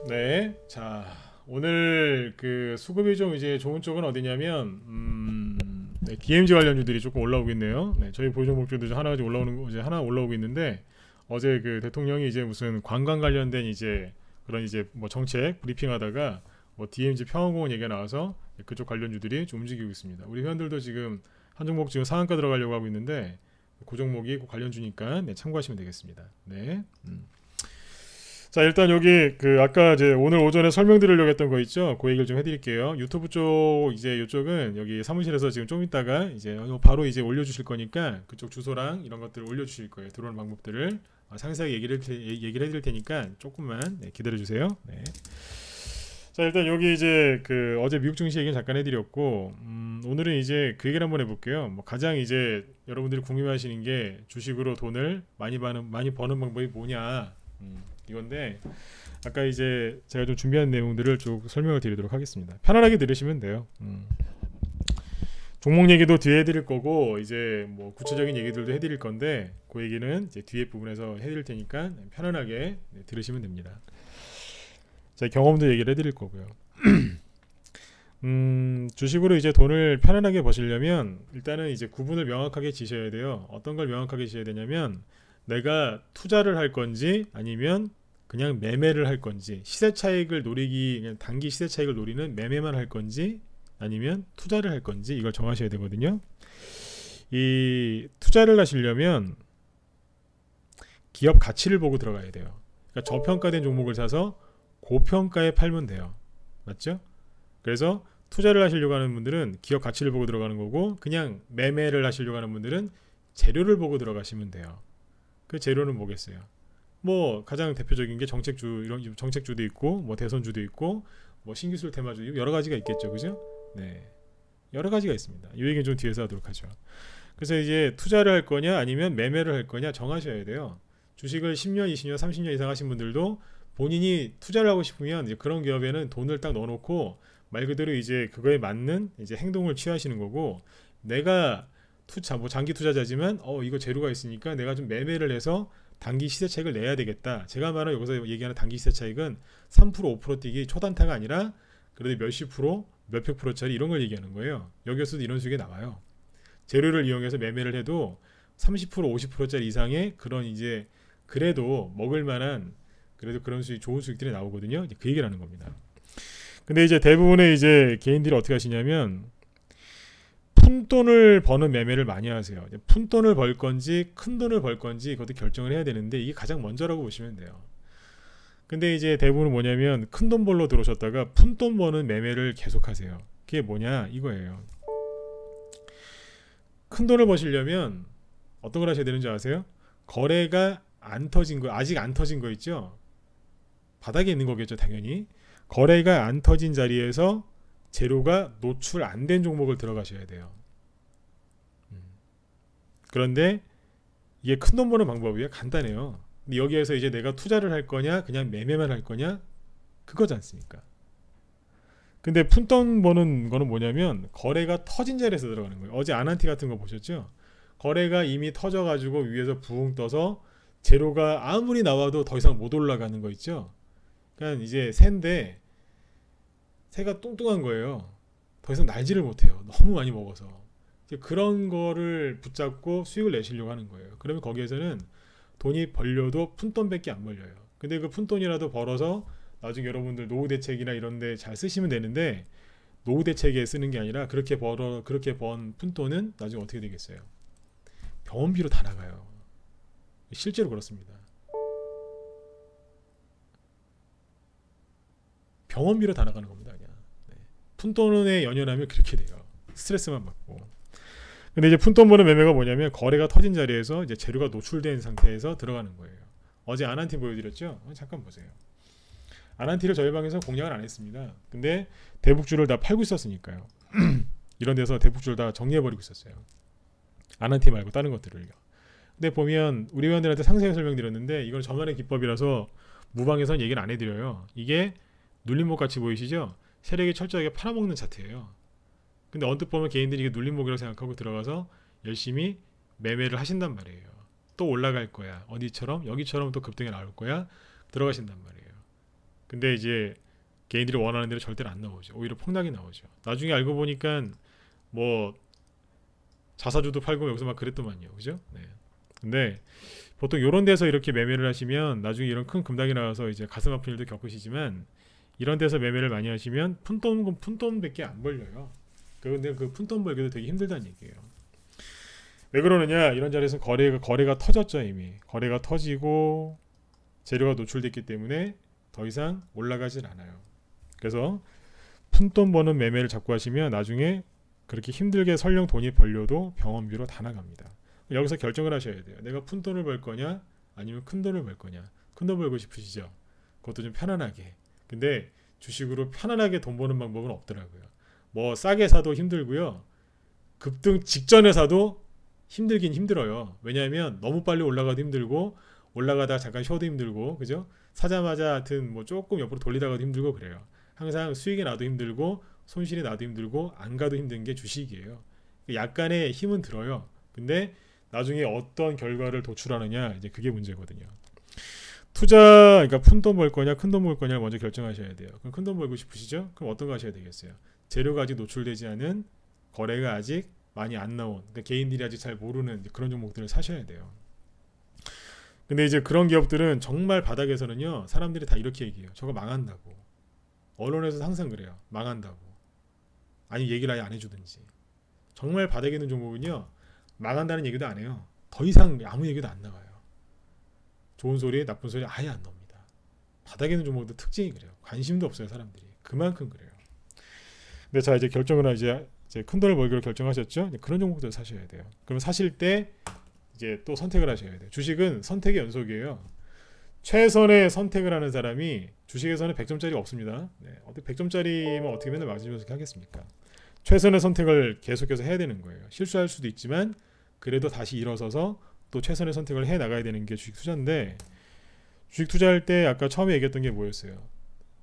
네, 자 오늘 그 수급이 좀 이제 좋은 쪽은 어디냐면 네, DMZ 관련주들이 조금 올라오고 있네요. 네, 저희 보유 종목들도 이제 하나 가지고 올라오는 이제 하나 올라오고 있는데 어제 그 대통령이 이제 무슨 관광 관련된 이제 그런 이제 뭐 정책 브리핑하다가 뭐 DMZ 평화공원 얘기가 나와서 그쪽 관련주들이 좀 움직이고 있습니다. 우리 회원들도 지금 한 종목 지금 상한가 들어가려고 하고 있는데 그 종목이 그 관련주니까 네, 참고하시면 되겠습니다. 네. 자 일단 여기 그 아까 이제 오늘 오전에 설명드리려고 했던 거 있죠? 그 얘기를 좀 해드릴게요. 유튜브 쪽 이제 이쪽은 여기 사무실에서 지금 좀 이따가 이제 바로 이제 올려주실 거니까 그쪽 주소랑 이런 것들을 올려주실 거예요. 들어오는 방법들을 상세하게 얘기를 해드릴 테니까 조금만 네, 기다려 주세요. 네. 자 일단 여기 이제 그 어제 미국 증시 얘기는 잠깐 해드렸고 오늘은 이제 그 얘기를 한번 해볼게요. 뭐 가장 이제 여러분들이 궁금해하시는 게 주식으로 돈을 많이 버는 방법이 뭐냐. 이건데 아까 이제 제가 좀 준비한 내용들을 쭉 설명을 드리도록 하겠습니다. 편안하게 들으시면 돼요. 종목 얘기도 뒤에 해드릴 거고 이제 뭐 구체적인 얘기들도 해드릴 건데 그 얘기는 이제 뒤에 부분에서 해드릴 테니까 편안하게 네, 들으시면 됩니다. 제 경험도 얘기를 해드릴 거고요. 주식으로 이제 돈을 편안하게 버시려면 일단은 이제 구분을 명확하게 지셔야 돼요. 어떤 걸 명확하게 지셔야 되냐면 내가 투자를 할 건지 아니면 그냥 매매를 할 건지 시세 차익을 노리기 그냥 단기 시세 차익을 노리는 매매만 할 건지 아니면 투자를 할 건지 이걸 정하셔야 되거든요. 이 투자를 하시려면 기업 가치를 보고 들어가야 돼요. 그러니까 저평가된 종목을 사서 고평가에 팔면 돼요. 맞죠? 그래서 투자를 하시려고 하는 분들은 기업 가치를 보고 들어가는 거고 그냥 매매를 하시려고 하는 분들은 재료를 보고 들어가시면 돼요. 그 재료는 뭐겠어요? 뭐 가장 대표적인 게 정책주 이런 정책주도 있고 뭐 대선주도 있고 뭐 신기술 테마주 여러 가지가 있겠죠, 그죠? 네, 여러 가지가 있습니다. 이 얘기는 좀 뒤에서 하도록 하죠. 그래서 이제 투자를 할 거냐 아니면 매매를 할 거냐 정하셔야 돼요. 주식을 10년, 20년, 30년 이상 하신 분들도 본인이 투자를 하고 싶으면 이제 그런 기업에는 돈을 딱 넣어놓고 말 그대로 이제 그거에 맞는 이제 행동을 취하시는 거고 내가 투자 뭐 장기 투자자지만 이거 재료가 있으니까 내가 좀 매매를 해서 단기 시세 차익을 내야 되겠다. 제가 말하는 여기서 얘기하는 단기 시세 차익은 3% 5% 뛰기 초단타가 아니라 그래도 몇십 프로 몇백 프로짜리 이런 걸 얘기하는 거예요. 여기서도 이런 수익이 나와요. 재료를 이용해서 매매를 해도 30% 50%짜리 이상의 그런 이제 그래도 먹을 만한 그래도 그런 수익 좋은 수익들이 나오거든요. 이제 그 얘기를 하는 겁니다. 근데 이제 대부분의 이제 개인들이 어떻게 하시냐면 푼돈을 버는 매매를 많이 하세요. 푼돈을 벌 건지 큰 돈을 벌 건지 그것도 결정을 해야 되는데 이게 가장 먼저라고 보시면 돼요. 근데 이제 대부분은 뭐냐면 큰 돈 벌러 들어오셨다가 푼돈 버는 매매를 계속 하세요. 그게 뭐냐 이거예요. 큰 돈을 버시려면 어떤 걸 하셔야 되는지 아세요? 거래가 안 터진 거 아직 안 터진 거 있죠? 바닥에 있는 거겠죠 당연히. 거래가 안 터진 자리에서 재료가 노출 안 된 종목을 들어가셔야 돼요. 그런데 이게 큰 돈 버는 방법이 간단해요. 근데 여기에서 이제 내가 투자를 할 거냐 그냥 매매만 할 거냐 그거지 않습니까? 근데 푼돈 버는 거는 뭐냐면 거래가 터진 자리에서 들어가는 거예요. 어제 아난티 같은 거 보셨죠? 거래가 이미 터져가지고 위에서 부흥 떠서 재료가 아무리 나와도 더 이상 못 올라가는 거 있죠? 그러니까 이제 새인데 새가 뚱뚱한 거예요. 더 이상 날지를 못해요. 너무 많이 먹어서. 그런 거를 붙잡고 수익을 내시려고 하는 거예요. 그러면 거기에서는 돈이 벌려도 푼돈밖에 안 벌려요. 근데 그 푼돈이라도 벌어서 나중에 여러분들 노후 대책이나 이런 데 잘 쓰시면 되는데 노후 대책에 쓰는 게 아니라 그렇게 번 푼돈은 나중에 어떻게 되겠어요? 병원비로 다 나가요. 실제로 그렇습니다. 병원비로 다 나가는 겁니다. 그냥. 네. 푼돈에 연연하면 그렇게 돼요. 스트레스만 받고. 근데 이제 푼돈 버는 매매가 뭐냐면 거래가 터진 자리에서 이제 재료가 노출된 상태에서 들어가는 거예요. 어제 아난티 보여드렸죠? 잠깐 보세요. 아난티를 저희 방에서 공략을 안 했습니다. 근데 대북주를 다 팔고 있었으니까요. 이런 데서 대북주를 다 정리해버리고 있었어요. 아난티 말고 다른 것들을요. 근데 보면 우리 회원들한테 상세히 설명드렸는데 이건 저만의 기법이라서 무방에선 얘기는 안 해드려요. 이게 눌림목 같이 보이시죠? 세력이 철저하게 팔아먹는 차트예요. 근데 언뜻 보면 개인들이 이게 눌림목이라고 생각하고 들어가서 열심히 매매를 하신단 말이에요. 또 올라갈 거야. 어디처럼? 여기처럼 또 급등이 나올 거야. 들어가신단 말이에요. 근데 이제 개인들이 원하는 대로 절대로 안 나오죠. 오히려 폭락이 나오죠. 나중에 알고 보니까 뭐 자사주도 팔고 여기서 막 그랬더만요. 그죠? 네. 근데 보통 이런 데서 이렇게 매매를 하시면 나중에 이런 큰 금당이 나와서 이제 가슴 아픈 일도 겪으시지만, 이런 데서 매매를 많이 하시면 푼돈밖에 안 벌려요. 근데 그 푼돈 벌기도 되게 힘들다는 얘기예요. 왜 그러느냐? 이런 자리에서 거래가 터졌죠. 이미 거래가 터지고 재료가 노출됐기 때문에 더 이상 올라가질 않아요. 그래서 푼돈 버는 매매를 자꾸 하시면 나중에 그렇게 힘들게 설령 돈이 벌려도 병원비로 다 나갑니다. 여기서 결정을 하셔야 돼요. 내가 푼돈을 벌 거냐 아니면 큰 돈을 벌 거냐. 큰 돈 벌고 싶으시죠? 그것도 좀 편안하게. 근데 주식으로 편안하게 돈 버는 방법은 없더라고요. 뭐 싸게 사도 힘들고요. 급등 직전에 사도 힘들긴 힘들어요. 왜냐하면 너무 빨리 올라가도 힘들고, 올라가다가 잠깐 쉬어도 힘들고, 그죠? 사자마자 하여튼 뭐 조금 옆으로 돌리다가도 힘들고 그래요. 항상 수익이 나도 힘들고 손실이 나도 힘들고 안 가도 힘든 게 주식이에요. 약간의 힘은 들어요. 근데 나중에 어떤 결과를 도출하느냐, 이제 그게 문제거든요. 그러니까 푼돈 벌 거냐 큰 돈 벌 거냐를 먼저 결정하셔야 돼요. 그럼 큰 돈 벌고 싶으시죠? 그럼 어떤 거 하셔야 되겠어요? 재료가 아직 노출되지 않은, 거래가 아직 많이 안 나온, 그러니까 개인들이 아직 잘 모르는 그런 종목들을 사셔야 돼요. 근데 이제 그런 기업들은 정말 바닥에서는요, 사람들이 다 이렇게 얘기해요. 저거 망한다고. 언론에서 항상 그래요. 망한다고. 아니 얘기를 아예 안 해주든지. 정말 바닥에 있는 종목은요, 망한다는 얘기도 안 해요. 더 이상 아무 얘기도 안 나와요. 좋은 소리 나쁜 소리 아예 안 나옵니다. 바닥에 있는 종목도 특징이 그래요. 관심도 없어요. 사람들이 그만큼 그래요. 근데 자, 이제 결정을 이제 큰 돈을 벌기로 결정하셨죠? 그런 종목들 사셔야 돼요. 그럼 사실 때 이제 또 선택을 하셔야 돼요. 주식은 선택의 연속이에요. 최선의 선택을 하는 사람이, 주식에서는 100점짜리가 없습니다. 네, 어떻게 100점짜리면 어떻게 맨날 맞으면서 하겠습니까? 최선의 선택을 계속해서 해야 되는 거예요. 실수할 수도 있지만 그래도 다시 일어서서 또 최선의 선택을 해 나가야 되는 게 주식 투자인데, 주식 투자할 때 아까 처음에 얘기했던 게 뭐였어요?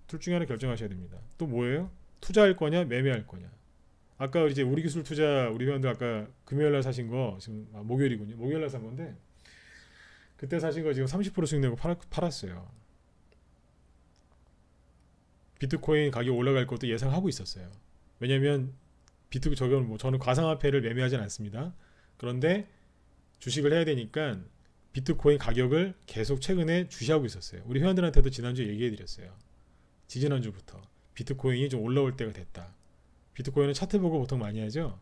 둘 중에 하나 결정하셔야 됩니다. 또 뭐예요? 투자할 거냐 매매할 거냐. 아까 이제 우리기술 투자 우리 회원들 아까 금요일날 사신 거, 지금 목요일이군요. 목요일날 산 건데 그때 사신 거 지금 30% 수익 내고 팔았어요. 비트코인 가격 올라갈 것도 예상하고 있었어요. 왜냐면 저건 뭐 저는 가상화폐를 매매하진 않습니다. 그런데 주식을 해야 되니까 비트코인 가격을 계속 최근에 주시하고 있었어요. 우리 회원들한테도 지난주에 얘기해드렸어요. 지지난주부터 비트코인이 좀 올라올 때가 됐다. 비트코인은 차트 보고 보통 많이 하죠.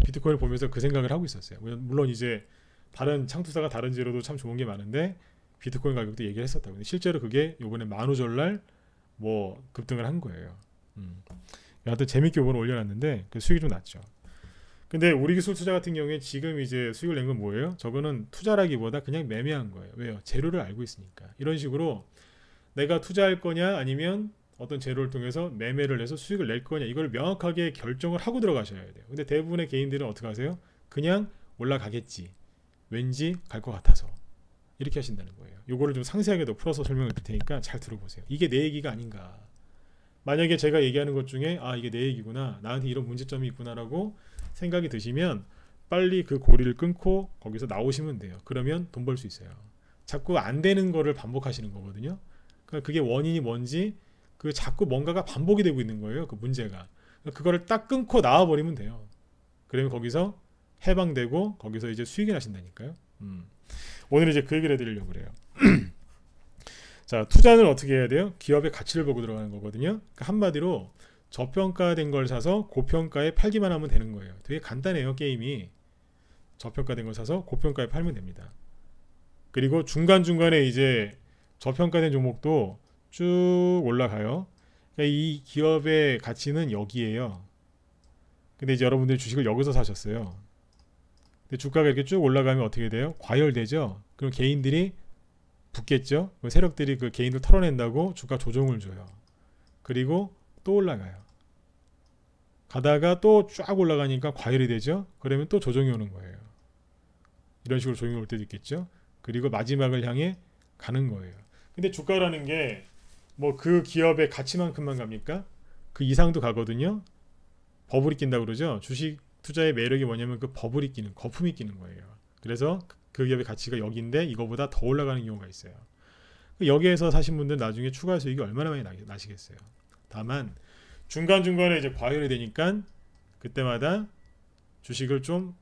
비트코인을 보면서 그 생각을 하고 있었어요. 물론 이제 다른 창투사가 다른 지로도 참 좋은 게 많은데 비트코인 가격도 얘기를 했었다고. 근데 실제로 그게 요번에 만우절날 뭐 급등을 한 거예요. 하여튼 재밌게 요번에 올려놨는데 그 수익이 좀 났죠. 근데 우리기술 투자 같은 경우에 지금 이제 수익을 낸 건 뭐예요? 저거는 투자라기보다 그냥 매매한 거예요. 왜요? 재료를 알고 있으니까. 이런 식으로 내가 투자할 거냐 아니면 어떤 재료를 통해서 매매를 해서 수익을 낼 거냐, 이걸 명확하게 결정을 하고 들어가셔야 돼요. 근데 대부분의 개인들은 어떻게 하세요? 그냥 올라가겠지, 왠지 갈 것 같아서, 이렇게 하신다는 거예요. 요거를 좀 상세하게 더 풀어서 설명을 드릴 테니까 잘 들어보세요. 이게 내 얘기가 아닌가. 만약에 제가 얘기하는 것 중에 이게 내 얘기구나, 나한테 이런 문제점이 있구나라고 생각이 드시면 빨리 그 고리를 끊고 거기서 나오시면 돼요. 그러면 돈 벌 수 있어요. 자꾸 안 되는 거를 반복하시는 거거든요. 그러니까 그게 원인이 뭔지, 그 자꾸 뭔가가 반복이 되고 있는 거예요. 그 문제가. 그거를 딱 끊고 나와버리면 돼요. 그러면 거기서 해방되고 거기서 이제 수익이 나신다니까요. 오늘 이제 그 얘기를 해드리려고 그래요. 자, 투자는 어떻게 해야 돼요? 기업의 가치를 보고 들어가는 거거든요. 그러니까 한마디로 저평가된 걸 사서 고평가에 팔기만 하면 되는 거예요. 되게 간단해요, 게임이. 저평가된 걸 사서 고평가에 팔면 됩니다. 그리고 중간중간에 이제 저평가된 종목도 쭉 올라가요. 그러니까 이 기업의 가치는 여기에요. 근데 이제 여러분들이 주식을 여기서 사셨어요. 근데 주가가 이렇게 쭉 올라가면 어떻게 돼요? 과열되죠. 그럼 개인들이 붙겠죠. 세력들이 그 개인들 털어낸다고 주가 조정을 줘요. 그리고 또 올라가요. 가다가 또 쫙 올라가니까 과열이 되죠. 그러면 또 조정이 오는 거예요. 이런 식으로 조정이 올 때도 있겠죠. 그리고 마지막을 향해 가는 거예요. 근데 주가라는 게 뭐 그 기업의 가치만큼만 갑니까? 그 이상도 가거든요. 버블이 낀다고 그러죠. 주식 투자의 매력이 뭐냐면 그 버블이 끼는, 거품이 끼는 거예요. 그래서 그 기업의 가치가 여기인데 이거보다 더 올라가는 경우가 있어요. 여기에서 사신 분들 나중에 추가 수익이 얼마나 많이 나시겠어요. 다만 중간중간에 이제 과열이 되니까 그때마다 주식을 좀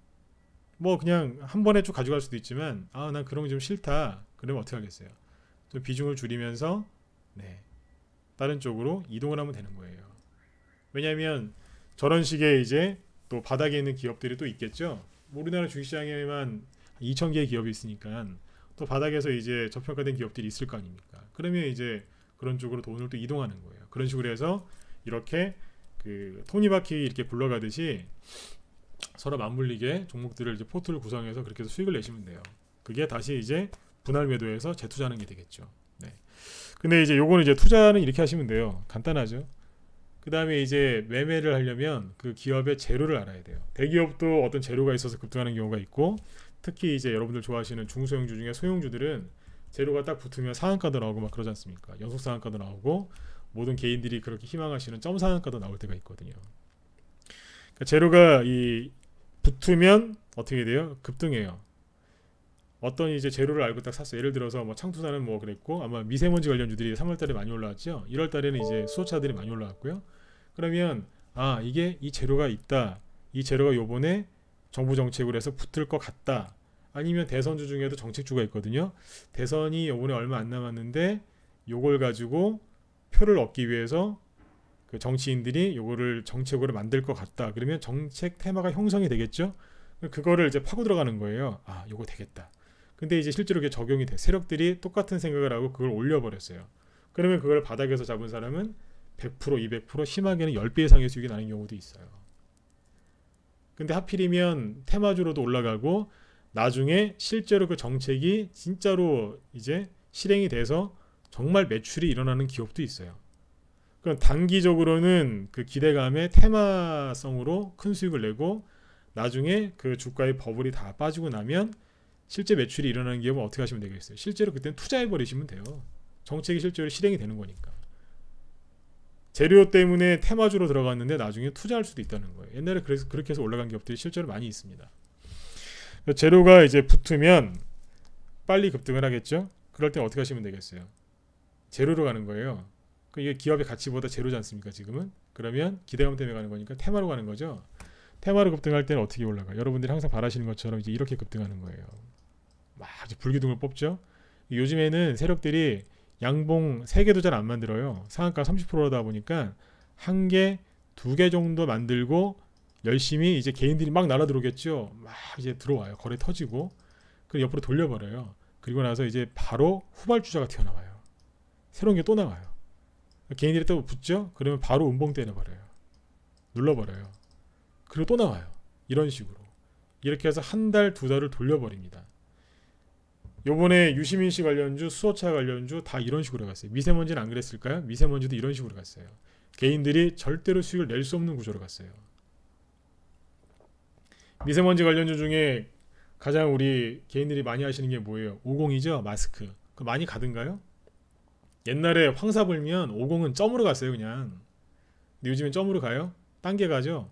뭐 그냥 한 번에 쭉 가져갈 수도 있지만 난 그런 게 좀 싫다. 그러면 어떻게 하겠어요? 좀 비중을 줄이면서 다른 쪽으로 이동을 하면 되는 거예요. 왜냐하면 저런 식의 이제 또 바닥에 있는 기업들이 또 있겠죠. 우리나라 주식시장에만 2,000개의 기업이 있으니까 또 바닥에서 이제 저평가된 기업들이 있을 거 아닙니까? 그러면 이제 그런 쪽으로 돈을 또 이동하는 거예요. 그런 식으로 해서 이렇게 그 톱니바퀴 이렇게 굴러가듯이 서로 맞물리게 종목들을 이제 포트를 구성해서 그렇게 해서 수익을 내시면 돼요. 그게 다시 이제 분할 매도해서 재투자하는 게 되겠죠. 근데 이제 요거는 이제 투자는 이렇게 하시면 돼요. 간단하죠. 그 다음에 이제 매매를 하려면 그 기업의 재료를 알아야 돼요. 대기업도 어떤 재료가 있어서 급등하는 경우가 있고, 특히 이제 여러분들 좋아하시는 중소형주 중에 소형주들은 재료가 딱 붙으면 상한가도 나오고 막 그러지 않습니까? 연속 상한가도 나오고 모든 개인들이 그렇게 희망하시는 점 상한가도 나올 때가 있거든요. 그러니까 재료가 이 붙으면 어떻게 돼요? 급등해요. 어떤 이제 재료를 알고 딱 샀어요. 예를 들어서 뭐 창투사는 뭐 그랬고, 아마 미세먼지 관련주들이 3월달에 많이 올라왔죠. 1월달에는 이제 수소차들이 많이 올라왔고요. 그러면 이게 이 재료가 있다. 이 재료가 요번에 정부 정책으로 해서 붙을 것 같다. 아니면 대선주 중에도 정책주가 있거든요. 대선이 요번에 얼마 안 남았는데 요걸 가지고 표를 얻기 위해서 그 정치인들이 요거를 정책으로 만들 것 같다. 그러면 정책 테마가 형성이 되겠죠. 그거를 이제 파고 들어가는 거예요. 요거 되겠다. 근데 이제 실제로 그게 적용이 돼. 세력들이 똑같은 생각을 하고 그걸 올려버렸어요. 그러면 그걸 바닥에서 잡은 사람은 100%, 200%, 심하게는 10배 이상의 수익이 나는 경우도 있어요. 근데 하필이면 테마주로도 올라가고 나중에 실제로 그 정책이 진짜로 이제 실행이 돼서 정말 매출이 일어나는 기업도 있어요. 그럼 단기적으로는 그 기대감에 테마성으로 큰 수익을 내고 나중에 그 주가의 버블이 다 빠지고 나면 실제 매출이 일어나는 기업은 어떻게 하시면 되겠어요? 실제로 그때는 투자해버리시면 돼요. 정책이 실제로 실행이 되는 거니까. 재료 때문에 테마주로 들어갔는데 나중에 투자할 수도 있다는 거예요. 옛날에 그래서 그렇게 해서 올라간 기업들이 실제로 많이 있습니다. 재료가 이제 붙으면 빨리 급등을 하겠죠? 그럴 때 어떻게 하시면 되겠어요? 재료로 가는 거예요. 이게 기업의 가치보다 재료지 않습니까? 지금은? 그러면 기대감 때문에 가는 거니까 테마로 가는 거죠. 테마로 급등할 때는 어떻게 올라가요? 여러분들이 항상 바라시는 것처럼 이제 이렇게 급등하는 거예요. 막 이제 불기둥을 뽑죠. 요즘에는 세력들이 양봉 3개도 잘 안 만들어요. 상한가 30%다 보니까 1개, 2개 정도 만들고 열심히 이제 개인들이 막 날아 들어오겠죠. 막 이제 들어와요. 거래 터지고. 그리고 옆으로 돌려버려요. 그리고 나서 이제 바로 후발주자가 튀어나와요. 새로운 게 또 나와요. 개인들이 또 붙죠. 그러면 바로 음봉 때려버려요. 눌러버려요. 그리고 또 나와요. 이런 식으로. 이렇게 해서 한 달, 2달을 돌려버립니다. 요번에 유시민씨 관련주, 수소차 관련주 다 이런 식으로 갔어요. 미세먼지는 안 그랬을까요? 미세먼지도 이런 식으로 갔어요. 개인들이 절대로 수익을 낼 수 없는 구조로 갔어요. 미세먼지 관련주 중에 가장 우리 개인들이 많이 하시는 게 뭐예요? 50이죠? 마스크. 그거 많이 가든가요? 옛날에 황사 불면 50은 점으로 갔어요, 그냥. 근데 요즘엔 점으로 가요? 딴 게 가죠?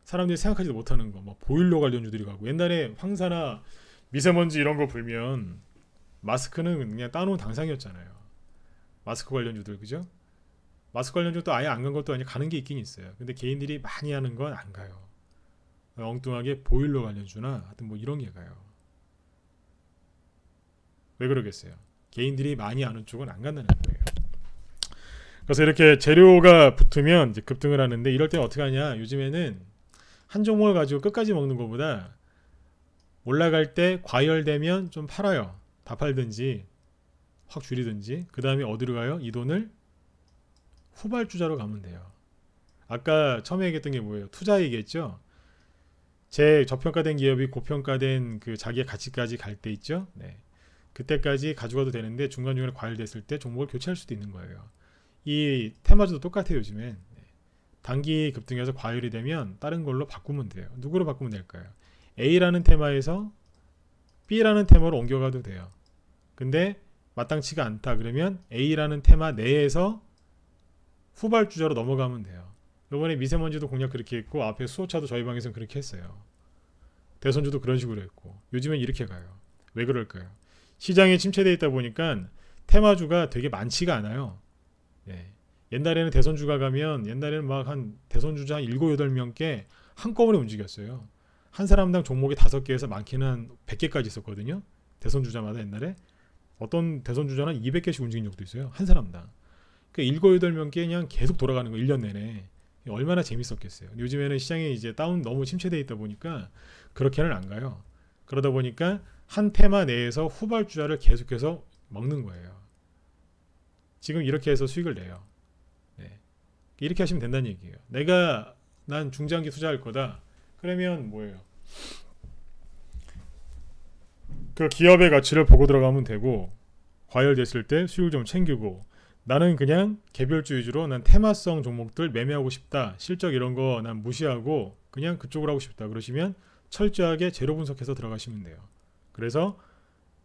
사람들이 생각하지도 못하는 거, 뭐 보일러 관련주들이 가고. 옛날에 황사나 미세먼지 이런 거 불면 마스크는 그냥 따놓은 당상이었잖아요. 마스크 관련주들, 그죠? 마스크 관련주도 아예 안 간 것도 아니고 가는 게 있긴 있어요. 근데 개인들이 많이 하는 건 안 가요. 엉뚱하게 보일러 관련주나 하여튼 뭐 이런 게 가요. 왜 그러겠어요? 개인들이 많이 아는 쪽은 안 간다는 거예요. 그래서 이렇게 재료가 붙으면 이제 급등을 하는데, 이럴 때는 어떻게 하냐? 요즘에는 한 종목을 가지고 끝까지 먹는 것보다 올라갈 때 과열되면 좀 팔아요. 다 팔든지 확 줄이든지. 그 다음에 어디로 가요? 이 돈을 후발주자로 가면 돼요. 아까 처음에 얘기했던 게 뭐예요? 투자 얘기했죠. 제 저평가된 기업이 고평가된 그 자기의 가치까지 갈 때 있죠. 네. 그때까지 가져가도 되는데 중간중간에 과열됐을 때 종목을 교체할 수도 있는 거예요. 이 테마주도 똑같아요. 요즘엔. 네. 단기 급등해서 과열이 되면 다른 걸로 바꾸면 돼요. 누구로 바꾸면 될까요? A라는 테마에서 B라는 테마로 옮겨가도 돼요. 근데 마땅치가 않다 그러면 A라는 테마 내에서 후발주자로 넘어가면 돼요. 이번에 미세먼지도 공략 그렇게 했고, 앞에 수소차도 저희 방에서는 그렇게 했어요. 대선주도 그런 식으로 했고, 요즘엔 이렇게 가요. 왜 그럴까요? 시장이 침체되어 있다 보니까 테마주가 되게 많지가 않아요. 예. 옛날에는 대선주가 가면 옛날에는 막 한 대선주자 한 7, 8명께 한꺼번에 움직였어요. 한 사람당 종목이 5개에서 많게는 한 100개까지 있었거든요. 대선주자마다 옛날에 어떤 대선주자는 200개씩 움직인 적도 있어요. 한 사람당. 그 7, 8명께 그냥 계속 돌아가는 거 1년 내내. 얼마나 재밌었겠어요. 요즘에는 시장이 이제 너무 침체되어 있다 보니까 그렇게는 안 가요. 그러다 보니까 한 테마 내에서 후발주자를 계속해서 먹는 거예요. 지금 이렇게 해서 수익을 내요. 네. 이렇게 하시면 된다는 얘기예요. 난 중장기 투자할 거다. 그러면 뭐예요? 그 기업의 가치를 보고 들어가면 되고, 과열됐을 때 수익을 좀 챙기고, 나는 그냥 개별주 위주로 난 테마성 종목들 매매하고 싶다. 실적 이런 거 난 무시하고 그냥 그쪽으로 하고 싶다. 그러시면 철저하게 재료 분석해서 들어가시면 돼요. 그래서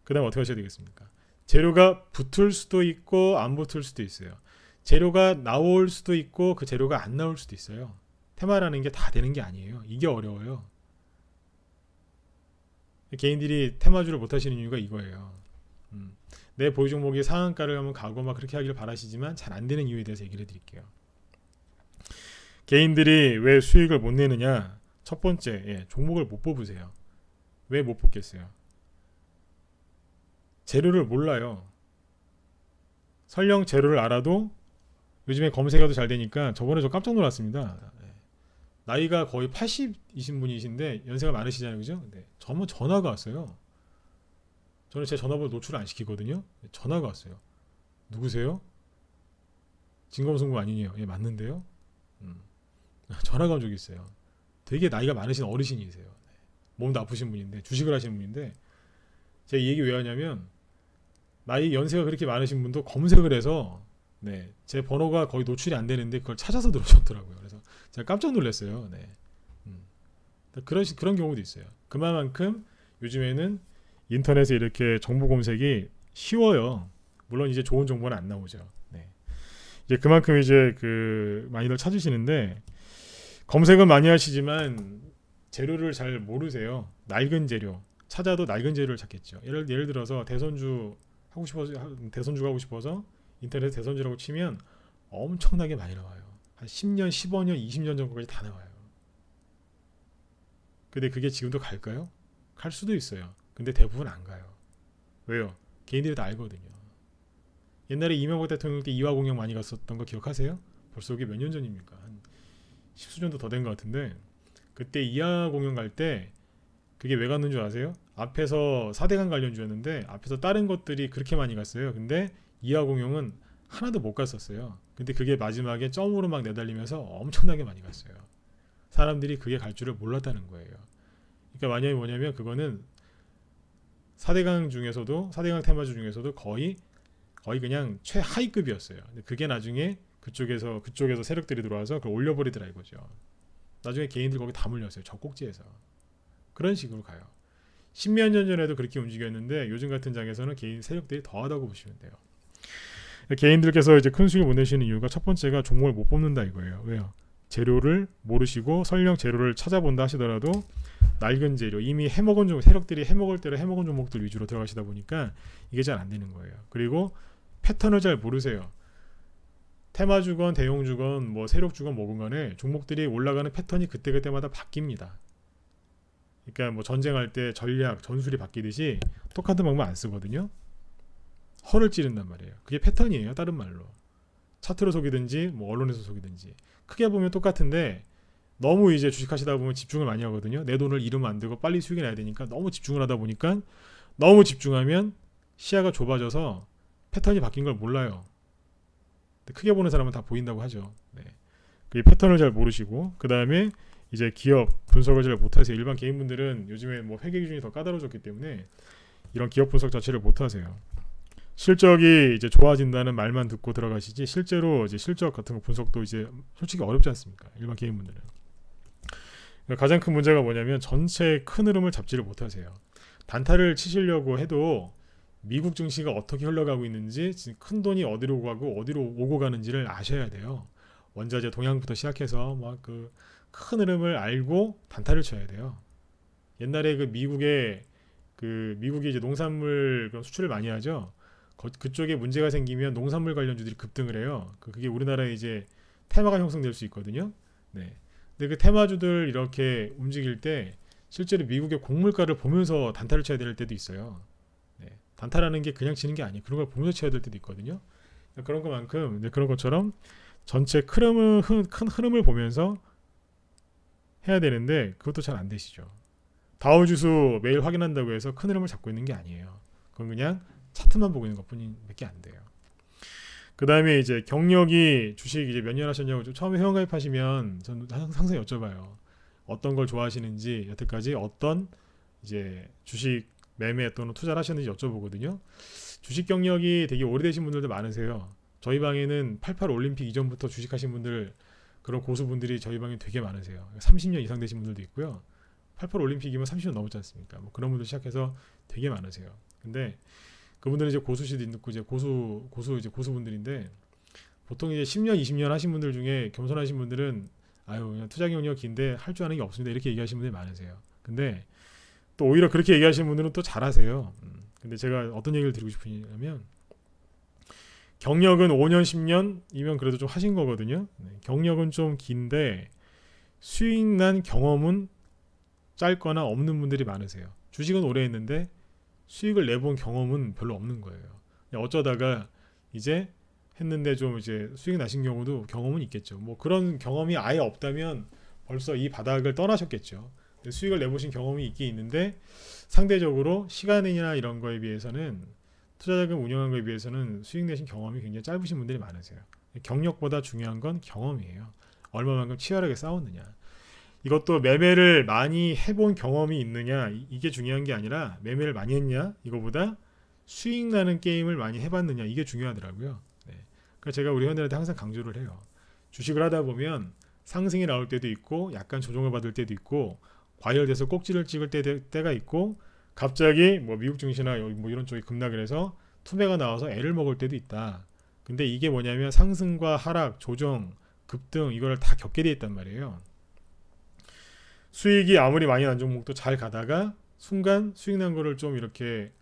그 다음 어떻게 하셔야 되겠습니까? 재료가 붙을 수도 있고 안 붙을 수도 있어요. 재료가 나올 수도 있고 그 재료가 안 나올 수도 있어요. 테마라는 게 다 되는 게 아니에요. 이게 어려워요. 개인들이 테마주를 못 하시는 이유가 이거예요. 내 보유 종목이 상한가를 한번 가고 막 그렇게 하기를 바라시지만 잘 안 되는 이유에 대해서 얘기를 해드릴게요. 개인들이 왜 수익을 못 내느냐? 첫 번째, 종목을 못 뽑으세요. 왜 못 뽑겠어요? 재료를 몰라요. 설령 재료를 알아도 요즘에 검색어도 잘 되니까 저번에 저 깜짝 놀랐습니다. 나이가 거의 80이신 분이신데 연세가 많으시잖아요, 그죠? 네. 전화가 왔어요. 저는 제 전화번호 노출을 안 시키거든요. 전화가 왔어요. 누구세요? 진검승부 아니에요? 예, 맞는데요. 전화가 온 적이 있어요. 되게 나이가 많으신 어르신이세요. 네. 몸도 아프신 분인데 주식을 하시는 분인데 제가 이 얘기 왜 하냐면 연세가 그렇게 많으신 분도 검색을 해서 네, 제 번호가 거의 노출이 안 되는데 그걸 찾아서 들어오셨더라고요. 그래서 제가 깜짝 놀랐어요. 네. 그런 경우도 있어요. 그만큼 요즘에는 인터넷에 이렇게 정보 검색이 쉬워요. 물론 이제 좋은 정보는 안 나오죠. 네. 이제 그만큼 이제 많이들 찾으시는데 검색은 많이 하시지만 재료를 잘 모르세요. 낡은 재료 찾아도 낡은 재료를 찾겠죠. 예를 들어서 대선주가 하고 싶어서 인터넷 대선주라고 치면 엄청나게 많이 나와요. 한 10년, 15년, 20년 전까지 다 나와요. 근데 그게 지금도 갈까요? 갈 수도 있어요. 근데 대부분 안 가요. 왜요? 개인들이 다 알거든요. 옛날에 이명박 대통령 때 이화공영 많이 갔었던 거 기억하세요? 벌써 그게 몇 년 전입니까? 한 10수년도 더 된 것 같은데 그때 이화공영 갈 때 그게 왜 갔는 줄 아세요? 앞에서 4대강 관련주였는데 앞에서 다른 것들이 그렇게 많이 갔어요. 근데 이화공영은 하나도 못 갔었어요. 근데 그게 마지막에 점으로 막 내달리면서 엄청나게 많이 갔어요. 사람들이 그게 갈 줄을 몰랐다는 거예요. 그러니까 만약에 뭐냐면 그거는 4대강 테마주 중에서도 거의 그냥 최하위급이었어요. 근데 그게 나중에 그쪽에서 세력들이 들어와서 그걸 올려버리더라 이거죠. 나중에 개인들 거기 다 물렸어요. 저 꼭지에서. 그런 식으로 가요. 10몇 년 전에도 그렇게 움직였는데 요즘 같은 장에서는 개인 세력들이 더하다고 보시면 돼요. 개인들께서 이제 큰 수익을 못 내시는 이유가 첫 번째가 종목을 못 뽑는다 이거예요. 왜요? 재료를 모르시고 설령 재료를 찾아본다 하시더라도 낡은 재료 이미 해먹은 종목 세력들이 해먹을 대로 해먹은 종목들 위주로 들어가시다 보니까 이게 잘 안 되는 거예요. 그리고 패턴을 잘 모르세요. 테마주건 대용주건 뭐 세력주건 뭐건 간에 종목들이 올라가는 패턴이 그때그때마다 바뀝니다. 그러니까 뭐 전쟁할 때 전략 전술이 바뀌듯이 똑같은 방법 안 쓰거든요. 허를 찌른단 말이에요. 그게 패턴이에요. 다른 말로 차트로 속이든지 뭐 언론에서 속이든지 크게 보면 똑같은데 너무 이제 주식하시다 보면 집중을 많이 하거든요. 내 돈을 잃으면 안 되고 빨리 수익이 나야 되니까 너무 집중을 하다 보니까 너무 집중하면 시야가 좁아져서 패턴이 바뀐 걸 몰라요. 크게 보는 사람은 다 보인다고 하죠. 네. 그 패턴을 잘 모르시고 그 다음에 이제 기업 분석을 잘 못하세요. 일반 개인분들은 요즘에 뭐 회계 기준이 더 까다로워졌기 때문에 이런 기업 분석 자체를 못하세요. 실적이 이제 좋아진다는 말만 듣고 들어가시지 실제로 이제 실적 같은 거 분석도 이제 솔직히 어렵지 않습니까? 일반 개인분들은. 가장 큰 문제가 뭐냐면 전체 큰 흐름을 잡지를 못하세요. 단타를 치시려고 해도 미국 증시가 어떻게 흘러가고 있는지 큰 돈이 어디로 가고 어디로 오고 가는지를 아셔야 돼요. 원자재 동향부터 시작해서 막 그 큰 흐름을 알고 단타를 쳐야 돼요. 옛날에 미국이 이제 농산물 수출을 많이 하죠. 그쪽에 문제가 생기면 농산물 관련주들이 급등을 해요. 그게 우리나라에 이제 테마가 형성될 수 있거든요. 네. 근데 그 테마주들 이렇게 움직일 때 실제로 미국의 곡물가를 보면서 단타를 쳐야 될 때도 있어요. 네. 단타라는 게 그냥 치는 게 아니에요. 그런 걸 보면서 쳐야 될 때도 있거든요. 그런 것만큼 그런 것처럼 전체 큰 흐름을 보면서 해야 되는데 그것도 잘 안 되시죠. 다우지수 매일 확인한다고 해서 큰 흐름을 잡고 있는 게 아니에요. 그건 그냥 차트만 보고 있는 것뿐밖에 안 돼요. 그 다음에 이제 경력이 주식 이제 몇 년 하셨냐고 처음에 회원가입하시면 저는 항상 여쭤봐요. 어떤 걸 좋아하시는지, 여태까지 어떤 이제 주식 매매 또는 투자를 하셨는지 여쭤보거든요. 주식 경력이 되게 오래되신 분들도 많으세요. 저희 방에는 88 올림픽 이전부터 주식하신 분들, 그런 고수분들이 저희 방에 되게 많으세요. 30년 이상 되신 분들도 있고요. 88 올림픽이면 30년 넘었지 않습니까? 뭐 그런 분들 시작해서 되게 많으세요. 근데 그분들은 이제 고수시도 있고 이제 고수분들인데 보통 이제 10년, 20년 하신 분들 중에 겸손하신 분들은 아유 그냥 투자 경력 긴데 할 줄 아는 게 없습니다. 이렇게 얘기하시는 분들이 많으세요. 근데 또 오히려 그렇게 얘기하시는 분들은 또 잘하세요. 근데 제가 어떤 얘기를 드리고 싶으냐면 경력은 5년, 10년이면 그래도 좀 하신 거거든요. 경력은 좀 긴데 수익 난 경험은 짧거나 없는 분들이 많으세요. 주식은 오래 했는데 수익을 내본 경험은 별로 없는 거예요. 어쩌다가 이제 했는데 좀 이제 수익 나신 경우도 경험은 있겠죠. 뭐 그런 경험이 아예 없다면 벌써 이 바닥을 떠나셨겠죠. 수익을 내보신 경험이 있긴 있는데 상대적으로 시간이나 이런 거에 비해서는 투자자금 운영한 거에 비해서는 수익 내신 경험이 굉장히 짧으신 분들이 많으세요. 경력보다 중요한 건 경험이에요. 얼마만큼 치열하게 싸웠느냐. 이것도 매매를 많이 해본 경험이 있느냐 이게 중요한 게 아니라 매매를 많이 했냐 이거보다 수익 나는 게임을 많이 해봤느냐 이게 중요하더라고요. 네. 그래서 제가 우리 회원들한테 항상 강조를 해요. 주식을 하다 보면 상승이 나올 때도 있고 약간 조정을 받을 때도 있고 과열돼서 꼭지를 찍을 때가 있고 갑자기 뭐 미국 증시나 뭐 이런 쪽이 급락을 해서 투매가 나와서 애를 먹을 때도 있다. 근데 이게 뭐냐면 상승과 하락, 조정, 급등 이걸 다 겪게 돼 있단 말이에요. 수익이 아무리 많이 난 종목도 잘 가다가 순간 수익 난 거를 좀 이렇게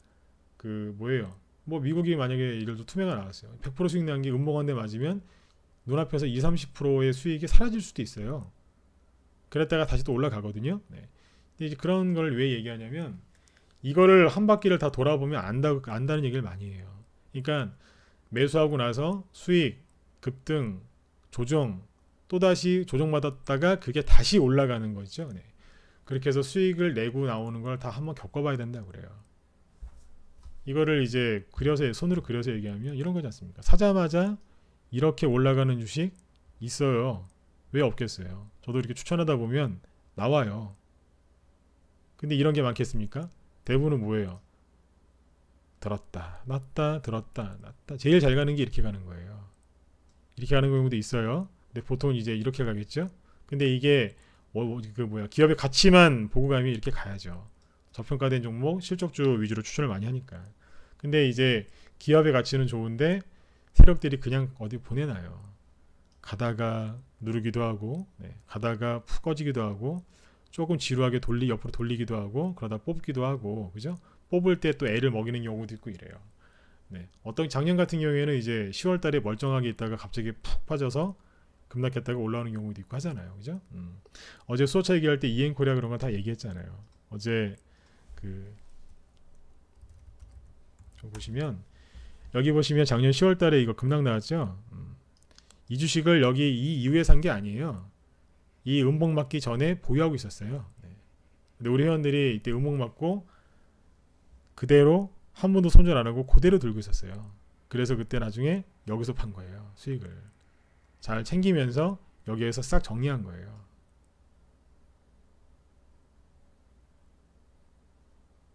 뭐 미국이 만약에 예를 들어 투매가 나왔어요. 100% 수익 난 게 음봉한 대 맞으면 눈앞에서 20-30%의 수익이 사라질 수도 있어요. 그랬다가 다시 또 올라가거든요. 네. 근데 이제 그런 걸 왜 얘기하냐면 이거를 한 바퀴를 다 돌아보면 안다는 얘기를 많이 해요. 그러니까 매수하고 나서 수익, 급등, 조정 또다시 조정받았다가 그게 다시 올라가는 거죠. 네. 그렇게 해서 수익을 내고 나오는 걸 다 한번 겪어봐야 된다고 그래요. 이거를 이제 손으로 그려서 얘기하면 이런 거지 않습니까? 사자마자 이렇게 올라가는 주식 있어요. 왜 없겠어요? 저도 이렇게 추천하다 보면 나와요. 근데 이런 게 많겠습니까? 대부분은 뭐예요? 들었다 놨다 들었다 놨다. 제일 잘 가는 게 이렇게 가는 거예요. 이렇게 가는 경우도 있어요. 근데 보통 이제 이렇게 가겠죠. 근데 이게 기업의 가치만 보고 가면 이렇게 가야죠. 저평가된 종목 실적주 위주로 추천을 많이 하니까. 근데 이제 기업의 가치는 좋은데 세력들이 그냥 어디 보내놔요. 가다가 누르기도 하고 가다가 푹 꺼지기도 하고 조금 지루하게 옆으로 돌리기도 하고 그러다 뽑기도 하고 그죠? 뽑을 때 또 애를 먹이는 경우도 있고 이래요. 네. 어떤 작년 같은 경우에는 이제 10월 달에 멀쩡하게 있다가 갑자기 푹 빠져서 급락했다가 올라오는 경우도 있고 하잖아요. 그죠? 어제 수호차 얘기할 때 이엔코리아 그런 거 다 얘기했잖아요. 어제 보시면 여기 보시면 작년 10월 달에 이거 급락 나왔죠? 이 주식을 여기 이 이후에 산 게 아니에요. 이 음봉 맞기 전에 보유하고 있었어요. 네. 근데 우리 회원들이 이때 음봉 맞고 그대로 한 번도 손절 안 하고 그대로 들고 있었어요. 그래서 그때 나중에 여기서 판 거예요. 수익을 잘 챙기면서 여기에서 싹 정리한 거예요.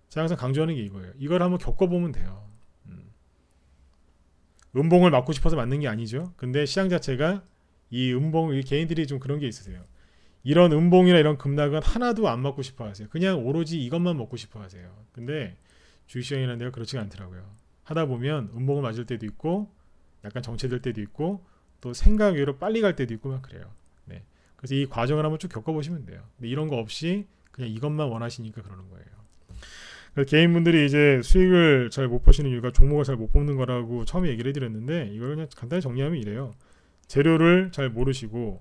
제가 항상 강조하는 게 이거예요. 이걸 한번 겪어보면 돼요. 음봉을 맞고 싶어서 맞는 게 아니죠. 근데 시장 자체가 이 개인들이 좀 그런 게 있으세요. 이런 음봉이나 이런 급락은 하나도 안 맞고 싶어 하세요. 그냥 오로지 이것만 먹고 싶어 하세요. 근데 주식시장이라는 데가 그렇지가 않더라고요. 하다 보면 음봉을 맞을 때도 있고 약간 정체될 때도 있고 또 생각 외로 빨리 갈 때도 있고 막 그래요. 네. 그래서 이 과정을 한번 쭉 겪어보시면 돼요. 근데 이런 거 없이 그냥 이것만 원하시니까 그러는 거예요. 그래서 개인분들이 이제 수익을 잘 못 보시는 이유가 종목을 잘 못 뽑는 거라고 처음에 얘기를 해드렸는데, 이걸 그냥 간단히 정리하면 이래요. 재료를 잘 모르시고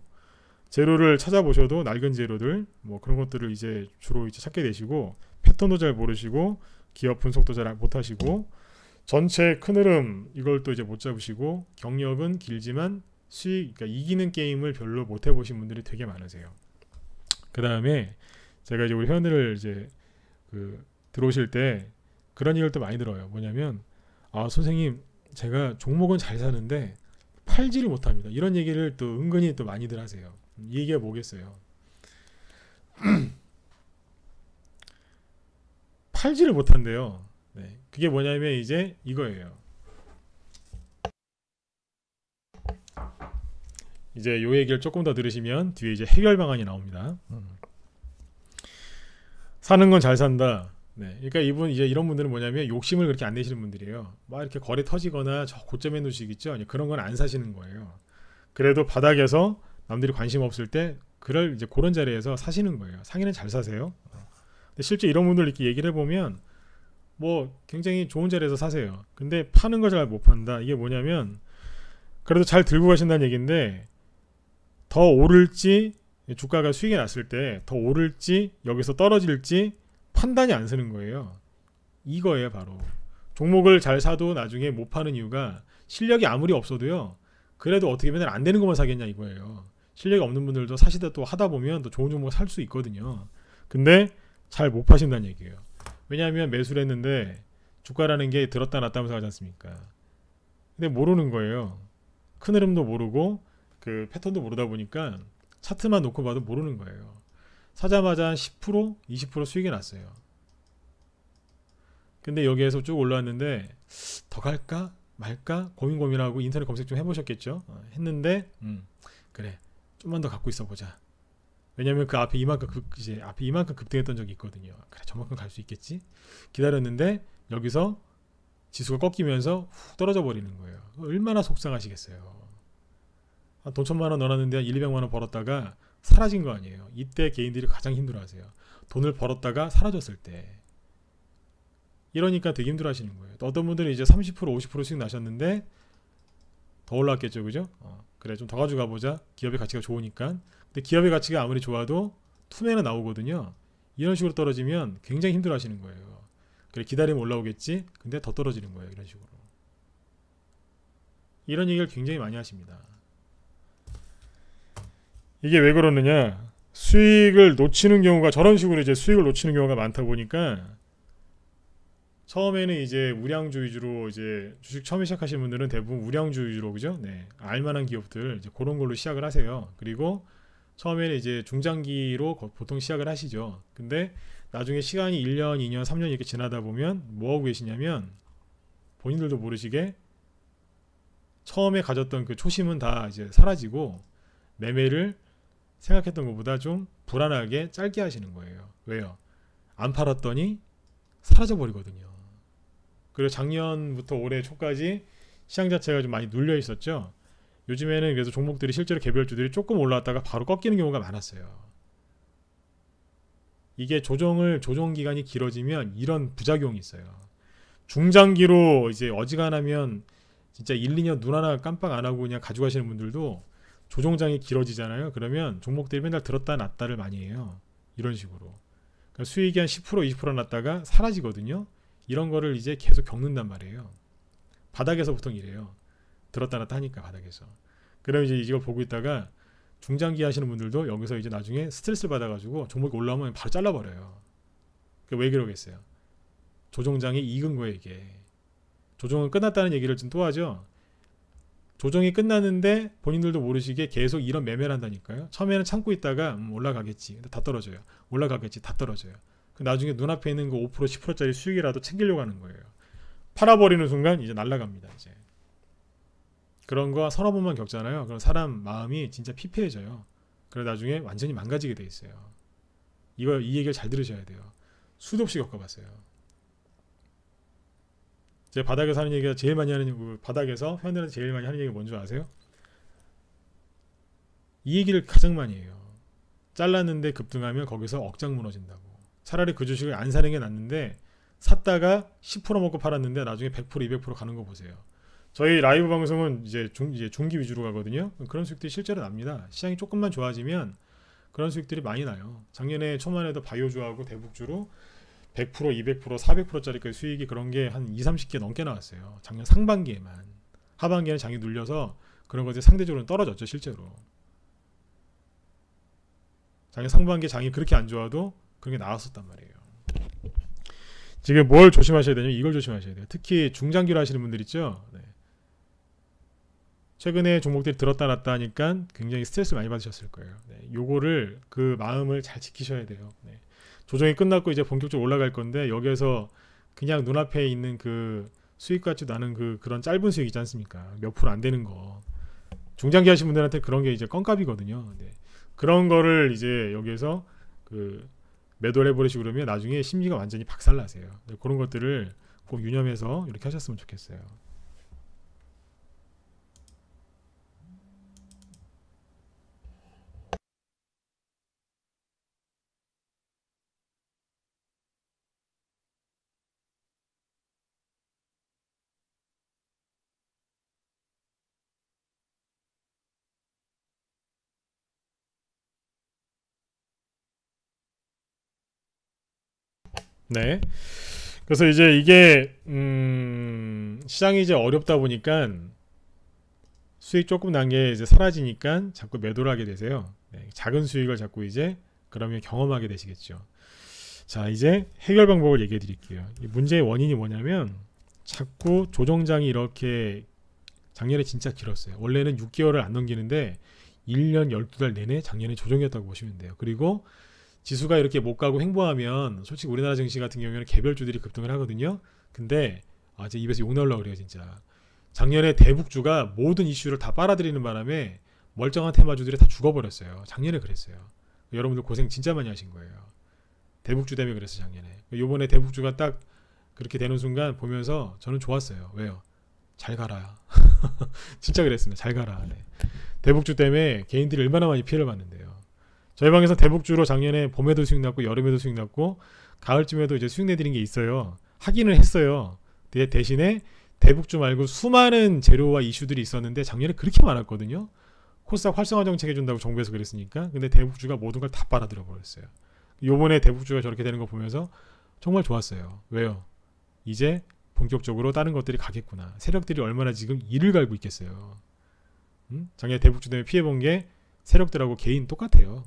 재료를 찾아보셔도 낡은 재료들 뭐 그런 것들을 이제 주로 이제 찾게 되시고, 패턴도 잘 모르시고 기업 분석도 잘 못하시고 전체 큰 흐름 이걸 또 이제 못 잡으시고, 경력은 길지만 수익, 그러니까 이기는 게임을 별로 못 해보신 분들이 되게 많으세요. 그 다음에 제가 이제 우리 회원들을 이제 들어오실 때 그런 얘기를 또 많이 들어요. 뭐냐면, 아 선생님 제가 종목은 잘 사는데 팔지를 못합니다. 이런 얘기를 또 은근히 또 많이들 하세요. 이 얘기가 뭐겠어요? 팔지를 못한대요. 네. 그게 뭐냐면 이제 이거예요. 이제 요 얘기를 조금 더 들으시면 뒤에 이제 해결 방안이 나옵니다. 사는 건 잘 산다. 네. 그러니까 이제 이런 분들은 뭐냐면 욕심을 그렇게 안 내시는 분들이에요. 막 이렇게 거래 터지거나 저 고점에 놓으시기 있죠. 그런 건 안 사시는 거예요. 그래도 바닥에서 남들이 관심 없을 때 이제 그런 자리에서 사시는 거예요. 상위는 잘 사세요. 근데 실제 이런 분들 이렇게 얘기를 해보면 뭐 굉장히 좋은 자리에서 사세요. 근데 파는 걸 잘 못 판다. 이게 뭐냐면, 그래도 잘 들고 가신다는 얘기인데, 더 오를지, 주가가 수익이 났을 때 더 오를지 여기서 떨어질지 판단이 안 서는 거예요. 이거예요 바로. 종목을 잘 사도 나중에 못 파는 이유가, 실력이 아무리 없어도요, 그래도 어떻게 맨날 안 되는 것만 사겠냐 이거예요. 실력이 없는 분들도 사시다 또 하다 보면 또 좋은 종목 살 수 있거든요. 근데 잘 못 파신다는 얘기예요. 왜냐하면 매수를 했는데 주가라는 게 들었다 놨다 하면서 하지 않습니까? 근데 모르는 거예요. 큰 흐름도 모르고 그 패턴도 모르다 보니까 차트만 놓고 봐도 모르는 거예요. 사자마자 한 10%, 20% 수익이 났어요. 근데 여기에서 쭉 올라왔는데 더 갈까 말까 고민하고 인터넷 검색 좀 해보셨겠죠? 했는데 그래 좀만 더 갖고 있어 보자. 왜냐면 그 앞에 이만큼 급등했던 적이 있거든요. 그래 저만큼 갈 수 있겠지? 기다렸는데 여기서 지수가 꺾이면서 훅 떨어져 버리는 거예요. 얼마나 속상하시겠어요. 돈 1,000만 원 넣어놨는데 한 1, 200만 원 벌었다가 사라진 거 아니에요. 이때 개인들이 가장 힘들어하세요. 돈을 벌었다가 사라졌을 때. 이러니까 되게 힘들어하시는 거예요. 또 어떤 분들은 이제 30%, 50%씩 나셨는데 더 올랐겠죠, 그죠? 그래 좀 더 가져가 보자. 기업의 가치가 좋으니까. 근데 기업의 가치가 아무리 좋아도 투매는 나오거든요. 이런 식으로 떨어지면 굉장히 힘들어하시는 거예요. 그래 기다리면 올라오겠지. 근데 더 떨어지는 거예요. 이런 식으로. 이런 얘기를 굉장히 많이 하십니다. 이게 왜 그러느냐? 수익을 놓치는 경우가, 저런 식으로 이제 수익을 놓치는 경우가 많다 보니까, 처음에는 이제 우량주 위주로, 이제 주식 처음에 시작하시는 분들은 대부분 우량주 위주로, 그죠? 네, 알만한 기업들 이제 그런 걸로 시작을 하세요. 그리고 처음에는 이제 중장기로 보통 시작을 하시죠. 근데 나중에 시간이 1년, 2년, 3년 이렇게 지나다 보면 뭐 하고 계시냐면, 본인들도 모르시게 처음에 가졌던 그 초심은 다 이제 사라지고 매매를 생각했던 것보다 좀 불안하게 짧게 하시는 거예요. 왜요? 안 팔았더니 사라져 버리거든요. 그리고 작년부터 올해 초까지 시장 자체가 좀 많이 눌려 있었죠. 요즘에는 그래서 종목들이 실제로 개별주들이 조금 올라왔다가 바로 꺾이는 경우가 많았어요. 이게 조정 기간이 길어지면 이런 부작용이 있어요. 중장기로 이제 어지간하면 진짜 1, 2년 눈 하나 깜빡 안 하고 그냥 가져가시는 분들도 조정장이 길어지잖아요. 그러면 종목들이 맨날 들었다 놨다를 많이 해요. 이런 식으로. 그러니까 수익이 한 10%, 20% 났다가 사라지거든요. 이런 거를 이제 계속 겪는단 말이에요. 바닥에서 보통 이래요. 들었다 놨다 하니까 바닥에서. 그럼 이제 이걸 보고 있다가 중장기 하시는 분들도 여기서 이제 나중에 스트레스를 받아가지고 종목이 올라오면 바로 잘라버려요. 그러니까 왜 그러겠어요? 조정장이 익은 거예요, 이게. 조정은 끝났다는 얘기를 좀 또 하죠. 조정이 끝났는데 본인들도 모르시게 계속 이런 매매를 한다니까요. 처음에는 참고 있다가 올라가겠지. 근데 다 떨어져요. 올라가겠지. 다 떨어져요. 나중에 눈앞에 있는 그 5%, 10%짜리 수익이라도 챙기려고 하는 거예요. 팔아버리는 순간 이제 날아갑니다. 이제. 그런 거 서너 번만 겪잖아요. 그럼 사람 마음이 진짜 피폐해져요. 그래 나중에 완전히 망가지게 돼 있어요. 이 얘기를 잘 들으셔야 돼요. 수도 없이 겪어봤어요. 제가 바닥에서 하는 얘기가 제일 많이 하는, 바닥에서 회원들한테 제일 많이 하는 얘기가 뭔지 아세요? 이 얘기를 가장 많이 해요. 잘랐는데 급등하면 거기서 억장 무너진다고. 차라리 그 주식을 안 사는 게 낫는데 샀다가 10% 먹고 팔았는데 나중에 100% 200% 가는 거 보세요. 저희 라이브 방송은 이제 중기 위주로 가거든요. 그런 수익들이 실제로 납니다. 시장이 조금만 좋아지면 그런 수익들이 많이 나요. 작년에 초반에도 바이오주하고 대북주로 100%, 200%, 400%짜리까지 수익이 그런 게 한 2, 30개 넘게 나왔어요. 작년 상반기에만. 하반기에는 장이 눌려서 그런 것들이 상대적으로 떨어졌죠, 실제로. 작년 상반기 장이 그렇게 안 좋아도 그런 게 나왔었단 말이에요. 지금 뭘 조심하셔야 되냐면 이걸 조심하셔야 돼요. 특히 중장기로 하시는 분들 있죠. 네. 최근에 종목들이 들었다 놨다 하니까 굉장히 스트레스 많이 받으셨을 거예요. 네. 요거를 그 마음을 잘 지키셔야 돼요. 네. 조정이 끝났고 이제 본격적으로 올라갈 건데 여기에서 그냥 눈앞에 있는 그 수익 같지도 않은 그런 짧은 수익 있지 않습니까? 몇 프로 안 되는 거. 중장기 하시는 분들한테 그런 게 이제 껌값이거든요. 네. 그런 거를 이제 여기에서 그 매도를 해버리시고 그러면 나중에 심리가 완전히 박살나세요. 네. 그런 것들을 꼭 유념해서 이렇게 하셨으면 좋겠어요. 네. 그래서 이제 이게 시장이 이제 어렵다 보니까 수익 조금 난 게 이제 사라지니까 자꾸 매도를 하게 되세요. 네, 작은 수익을 자꾸 이제 그러면 경험하게 되시겠죠. 자, 이제 해결 방법을 얘기해 드릴게요. 이 문제의 원인이 뭐냐면 자꾸 조정장이 이렇게 작년에 진짜 길었어요. 원래는 6개월을 안 넘기는데 1년 12달 내내 작년에 조정이었다고 보시면 돼요. 그리고 지수가 이렇게 못 가고 횡보하면 솔직히 우리나라 증시 같은 경우에는 개별주들이 급등을 하거든요. 근데 제 입에서 욕 나오려고 그래요 진짜. 작년에 대북주가 모든 이슈를 다 빨아들이는 바람에 멀쩡한 테마주들이 다 죽어버렸어요. 작년에 그랬어요. 여러분들 고생 진짜 많이 하신 거예요. 대북주 때문에 그랬어요 작년에. 요번에 대북주가 딱 그렇게 되는 순간 보면서 저는 좋았어요. 왜요? 잘 가라. 진짜 그랬습니다. 잘 가라. 네. 대북주 때문에 개인들이 얼마나 많이 피해를 봤는데요. 저희 방에서 대북주로 작년에 봄에도 수익 났고 여름에도 수익 났고 가을쯤에도 이제 수익 내드린 게 있어요. 하기는 했어요. 대신에 대북주 말고 수많은 재료와 이슈들이 있었는데 작년에 그렇게 많았거든요. 코스닥 활성화 정책 해준다고 정부에서 그랬으니까. 근데 대북주가 모든 걸 다 빨아들여 버렸어요. 요번에 대북주가 저렇게 되는 거 보면서 정말 좋았어요. 왜요? 이제 본격적으로 다른 것들이 가겠구나. 세력들이 얼마나 지금 이를 갈고 있겠어요. 작년에 대북주 때문에 피해본 게 세력들하고 개인 똑같아요.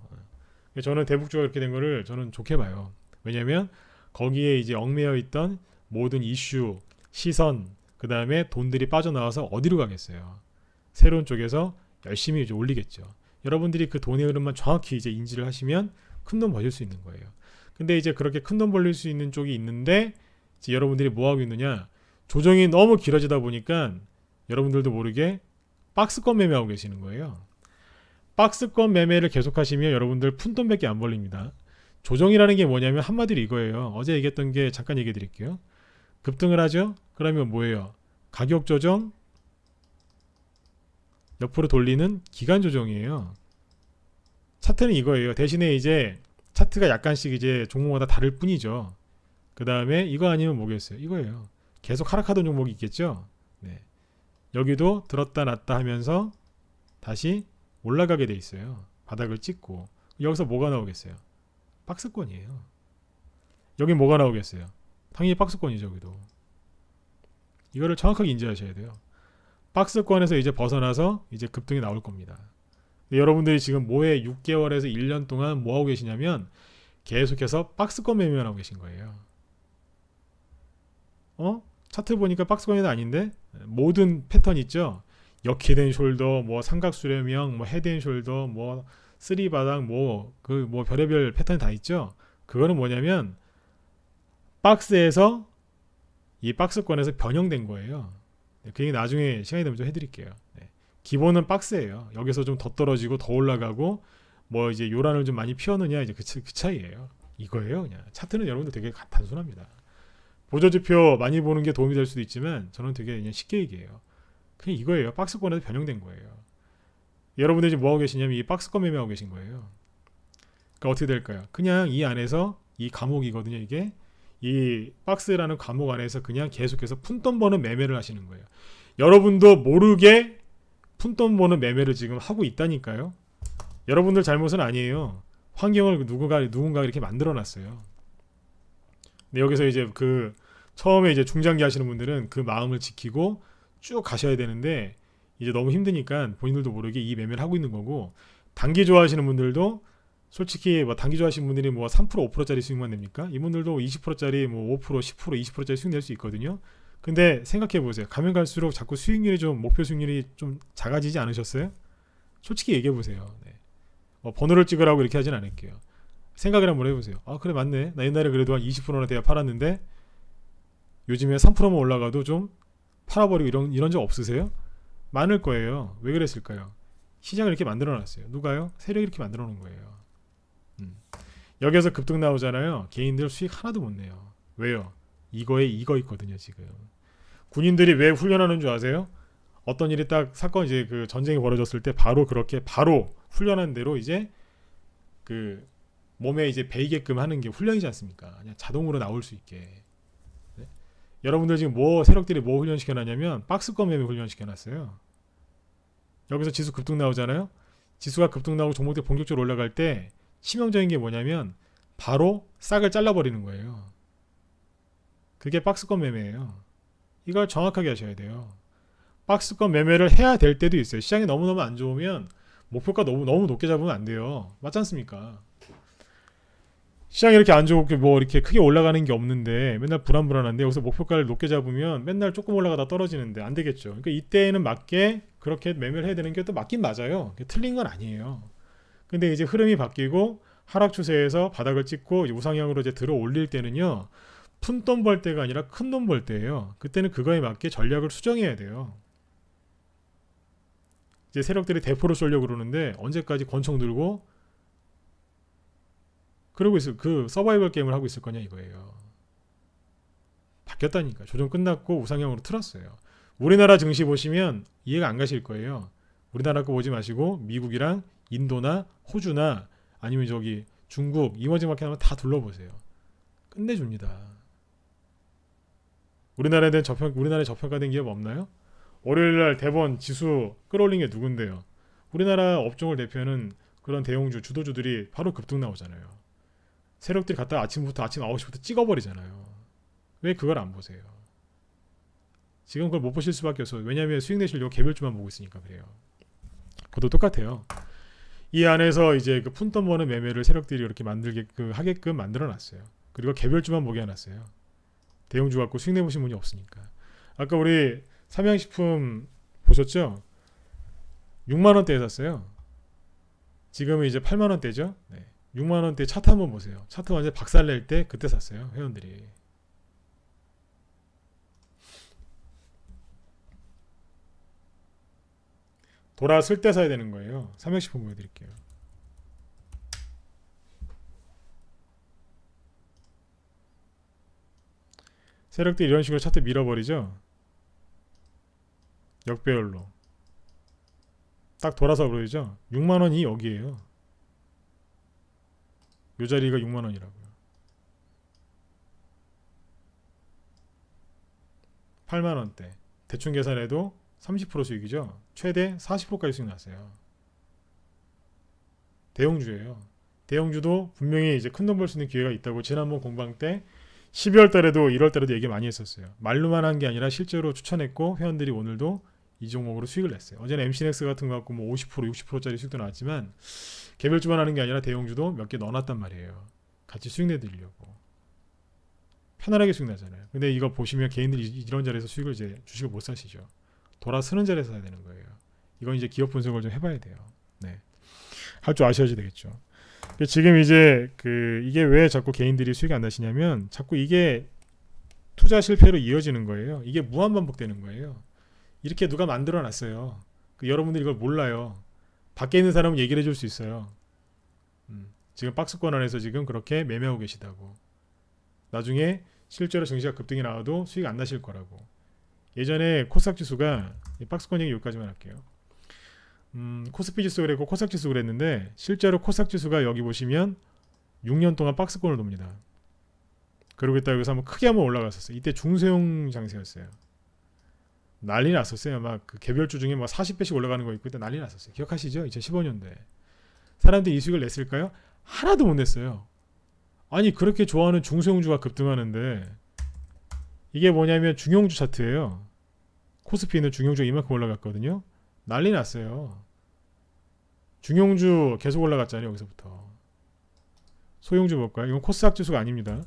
저는 대북주가 그렇게 된 거를 저는 좋게 봐요. 왜냐면 거기에 이제 얽매여 있던 모든 이슈, 시선, 그 다음에 돈들이 빠져나와서 어디로 가겠어요? 새로운 쪽에서 열심히 이제 올리겠죠. 여러분들이 그 돈의 흐름만 정확히 이제 인지를 하시면 큰 돈 벌릴 수 있는 거예요. 근데 이제 그렇게 큰 돈 벌릴 수 있는 쪽이 있는데 이제 여러분들이 뭐 하고 있느냐? 조정이 너무 길어지다 보니까 여러분들도 모르게 박스권 매매하고 계시는 거예요. 박스권 매매를 계속하시면 여러분들 푼돈밖에 안 벌립니다. 조정이라는 게 뭐냐면 한마디로 이거예요. 어제 얘기했던 게 잠깐 얘기해 드릴게요. 급등을 하죠? 그러면 뭐예요? 가격 조정, 옆으로 돌리는 기간 조정이에요. 차트는 이거예요. 대신에 이제 차트가 약간씩 이제 종목마다 다를 뿐이죠. 그 다음에 이거 아니면 뭐겠어요? 이거예요. 계속 하락하던 종목이 있겠죠? 네. 여기도 들었다 놨다 하면서 다시 올라가게 돼 있어요. 바닥을 찍고. 여기서 뭐가 나오겠어요? 박스권이에요. 여기 뭐가 나오겠어요? 당연히 박스권이죠. 여기도. 이거를 정확하게 인지하셔야 돼요. 박스권에서 이제 벗어나서 이제 급등이 나올 겁니다. 여러분들이 지금 뭐에 6개월에서 1년 동안 뭐 하고 계시냐면 계속해서 박스권 매매만 하고 계신 거예요. 차트 보니까 박스권이 아닌데 모든 패턴 있죠. 역히된 숄더, 뭐 삼각수렴형, 뭐 헤드앤숄더, 뭐 쓰리바닥, 뭐 별의별 패턴이 다 있죠. 그거는 뭐냐면 박스에서 이 박스권에서 변형된 거예요. 그 얘기 나중에 시간이 되면 좀 해드릴게요. 네. 기본은 박스예요. 여기서 좀 더 떨어지고 더 올라가고 뭐 이제 요란을 좀 많이 피웠느냐 이제 그 차이예요. 이거예요. 그냥 차트는 여러분들 되게 단순합니다. 보조지표 많이 보는 게 도움이 될 수도 있지만 저는 되게 그냥 쉽게 얘기해요. 그냥 이거예요. 박스권에서 변형된 거예요. 여러분들이 지금 뭐하고 계시냐면 이 박스권 매매하고 계신 거예요. 그러니까 어떻게 될까요? 그냥 이 안에서 이 감옥이거든요. 이게 이 박스라는 과목 안에서 그냥 계속해서 푼돈 버는 매매를 하시는 거예요. 여러분도 모르게 푼돈 버는 매매를 지금 하고 있다니까요. 여러분들 잘못은 아니에요. 환경을 누군가 이렇게 만들어 놨어요. 근데 여기서 이제 그 처음에 이제 중장기 하시는 분들은 그 마음을 지키고 쭉 가셔야 되는데 이제 너무 힘드니까 본인들도 모르게 이 매매를 하고 있는 거고, 단기 좋아하시는 분들도 솔직히 뭐 단기 좋아하시는 분들이 뭐 3% 5%짜리 수익만 냅니까? 이분들도 20%짜리 뭐 5% 10% 20%짜리 수익 낼 수 있거든요. 근데 생각해 보세요. 가면 갈수록 자꾸 수익률이 좀 목표 수익률이 좀 작아지지 않으셨어요? 솔직히 얘기해 보세요. 네. 번호를 찍으라고 이렇게 하진 않을게요. 생각을 한번 해보세요. 아 그래 맞네. 나 옛날에 그래도 한 20%나 돼야 팔았는데 요즘에 3%만 올라가도 좀 팔아버리고 이런 적 없으세요? 많을 거예요. 왜 그랬을까요? 시장을 이렇게 만들어놨어요. 누가요? 세력이 이렇게 만들어놓은 거예요. 여기서 급등 나오잖아요. 개인들 수익 하나도 못 내요. 왜요? 이거 있거든요. 지금 군인들이 왜 훈련하는 줄 아세요? 어떤 일이 딱 사건 이제 그 전쟁이 벌어졌을 때 바로 그렇게 바로 훈련한 대로 이제 그 몸에 이제 배이게끔 하는 게 훈련이지 않습니까? 그냥 자동으로 나올 수 있게. 네? 여러분들 지금 세력들이 뭐 훈련시켜놨냐면 박스권 매매 훈련시켜놨어요. 여기서 지수 급등 나오잖아요. 지수가 급등 나오고 종목들이 본격적으로 올라갈 때 치명적인 게 뭐냐면 바로 싹을 잘라버리는 거예요. 그게 박스권 매매예요. 이걸 정확하게 하셔야 돼요. 박스권 매매를 해야 될 때도 있어요. 시장이 너무너무 안 좋으면 목표가 너무 높게 잡으면 안 돼요. 맞지 않습니까? 시장이 이렇게 안 좋고 뭐 이렇게 크게 올라가는 게 없는데 맨날 불안불안한데 여기서 목표가를 높게 잡으면 맨날 조금 올라가다 떨어지는데 안 되겠죠. 그러니까 이때에는 맞게 그렇게 매매를 해야 되는 게 또 맞긴 맞아요. 틀린 건 아니에요. 근데 이제 흐름이 바뀌고 하락 추세에서 바닥을 찍고 우상향으로 이제 들어 올릴 때는요. 푼돈 벌 때가 아니라 큰 돈 벌 때예요. 그때는 그거에 맞게 전략을 수정해야 돼요. 이제 세력들이 대포를 쏠려고 그러는데 언제까지 권총 들고 그러고 있을 그 서바이벌 게임을 하고 있을 거냐 이거예요. 바뀌었다니까. 조정 끝났고 우상향으로 틀었어요. 우리나라 증시 보시면 이해가 안 가실 거예요. 우리나라 거 보지 마시고 미국이랑 인도나 호주나 아니면 저기 중국 이머징 마켓 한번 다 둘러보세요. 끝내줍니다. 우리나라에 저평가된 기업 없나요? 월요일날 대번 지수 끌어올린 게 누군데요? 우리나라 업종을 대표하는 그런 대형주 주도주들이 바로 급등 나오잖아요. 세력들이 갔다가 아침 9시부터 찍어버리잖아요. 왜 그걸 안 보세요? 지금 그걸 못 보실 수밖에 없어요. 왜냐하면 수익 내시려고 개별주만 보고 있으니까 그래요. 그것도 똑같아요. 이 안에서 이제 그 푼돈 버는 매매를 세력들이 이렇게 하게끔 만들어놨어요. 그리고 개별주만 보게 해놨어요. 대형주 갖고 수익 내보신 분이 없으니까. 아까 우리 삼양식품 보셨죠? 6만원대에 샀어요. 지금은 이제 8만원대죠. 네. 6만원대 차트 한번 보세요. 차트 완전 박살낼 때 그때 샀어요. 회원들이. 돌아설 때 사야 되는 거예요. 삼양식품 보여드릴게요. 세력들이 이런 식으로 차트 밀어버리죠. 역배열로 딱 돌아서 보이죠. 6만원이 여기에요. 요 자리가 6만원이라고요. 8만원대 대충 계산해도 30% 수익이죠. 최대 40%까지 수익 났어요. 대형주예요. 대형주도 분명히 이제 큰돈 벌 수 있는 기회가 있다고 지난번 공방 때 12월 달에도 1월 달에도 얘기 많이 했었어요. 말로만 한 게 아니라 실제로 추천했고 회원들이 오늘도 이 종목으로 수익을 냈어요. 어제는 MC넥스 같은 거 갖고 뭐 50% 60%짜리 수익도 나왔지만 개별주만 하는 게 아니라 대형주도 몇 개 넣어놨단 말이에요. 같이 수익 내드리려고. 편안하게 수익 나잖아요. 근데 이거 보시면 개인들이 이런 자리에서 수익을 이제 주식을 못 사시죠. 돌아서는 자리에서 사야 되는 거예요. 이건 이제 기업 분석을 좀 해봐야 돼요. 네. 할 줄 아셔야지 되겠죠. 지금 이제 이게 왜 자꾸 개인들이 수익이 안 나시냐면 자꾸 이게 투자 실패로 이어지는 거예요. 이게 무한 반복되는 거예요. 이렇게 누가 만들어 놨어요. 여러분들이 이걸 몰라요. 밖에 있는 사람은 얘기를 해줄 수 있어요. 지금 박스권 안에서 지금 그렇게 매매하고 계시다고. 나중에 실제로 증시가 급등이 나와도 수익 안 나실 거라고. 예전에 코스닥 지수가 박스권 얘기 여기까지만 할게요. 코스피 지수 그랬고 코스닥 지수 그랬는데 실제로 코스닥 지수가 여기 보시면 6년 동안 박스권을 돕니다. 그러고 있다가 여기서 한번 크게 한번 올라갔었어요. 이때 중소형 장세였어요. 난리 났었어요. 막 그 개별주 중에 막 40배씩 올라가는 거 있고 이때 난리 났었어요. 기억하시죠? 2015년도에. 사람들이 이 수익을 냈을까요? 하나도 못 냈어요. 아니 그렇게 좋아하는 중소형주가 급등하는데 이게 뭐냐면 중형주 차트예요. 코스피는 중형주가 이만큼 올라갔거든요. 난리 났어요. 중형주 계속 올라갔잖아요. 여기서부터. 소형주 볼까요? 이건 코스닥 지수가 아닙니다.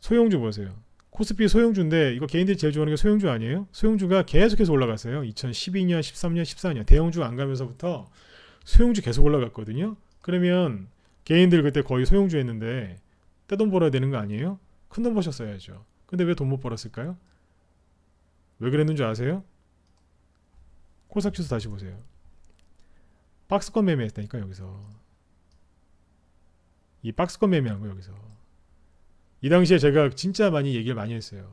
소형주 보세요. 코스피 소형주인데 이거 개인들이 제일 좋아하는 게 소형주 아니에요? 소형주가 계속해서 올라갔어요. 2012년, 13년, 14년 대형주 안 가면서부터 소형주 계속 올라갔거든요. 그러면 개인들 그때 거의 소형주 했는데 떼돈 벌어야 되는 거 아니에요? 큰 돈 버셨어야죠. 근데 왜 돈 못 벌었을까요? 왜 그랬는 줄 아세요? 코스닥 지수 다시 보세요. 박스권 매매했다니까 여기서. 이 박스권 매매한 거 여기서. 이 당시에 제가 진짜 많이 얘기를 많이 했어요.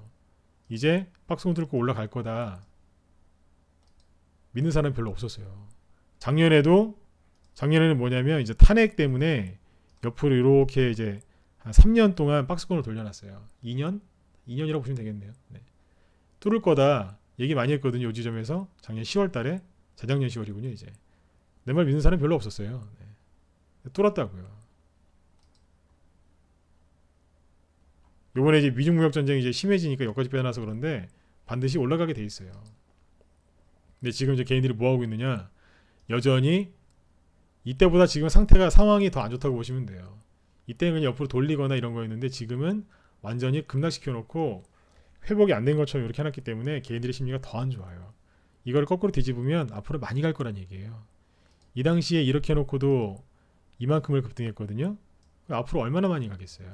이제 박스권 뚫고 올라갈 거다. 믿는 사람 별로 없었어요. 작년에는 뭐냐면 이제 탄핵 때문에 옆으로 이렇게 이제 한 3년 동안 박스권을 돌려놨어요. 2년이라고 보시면 되겠네요. 네. 뚫을 거다 얘기 많이 했거든요. 요 지점에서 작년 10월 달에 재작년 10월이군요. 이제 내 말 믿는 사람 별로 없었어요. 네. 뚫었다고요. 요번에 이제 미중 무역 전쟁이 이제 심해지니까 여기까지 빼놔서 그런데 반드시 올라가게 돼 있어요. 근데 지금 이제 개인들이 뭐 하고 있느냐? 여전히 이때보다 지금 상황이 더 안 좋다고 보시면 돼요. 이때는 그냥 옆으로 돌리거나 이런 거였는데 지금은 완전히 급락시켜 놓고 회복이 안 된 것처럼 이렇게 해놨기 때문에 개인들의 심리가 더 안 좋아요. 이걸 거꾸로 뒤집으면 앞으로 많이 갈 거란 얘기예요. 이 당시에 이렇게 해놓고도 이만큼을 급등했거든요. 앞으로 얼마나 많이 가겠어요.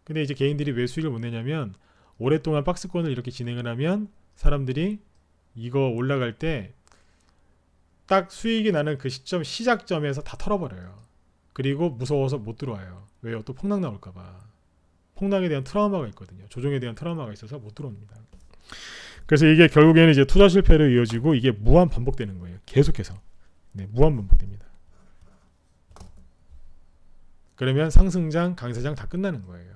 근데 이제 개인들이 왜 수익을 못 내냐면 오랫동안 박스권을 이렇게 진행을 하면 사람들이 이거 올라갈 때 딱 수익이 나는 그 시작점에서 다 털어버려요. 그리고 무서워서 못 들어와요. 왜요? 또 폭락 나올까봐. 폭락에 대한 트라우마가 있거든요. 조정에 대한 트라우마가 있어서 못 들어옵니다. 그래서 이게 결국에는 이제 투자 실패로 이어지고 이게 무한 반복되는 거예요. 계속해서. 네, 무한 반복됩니다. 그러면 상승장, 강세장 다 끝나는 거예요.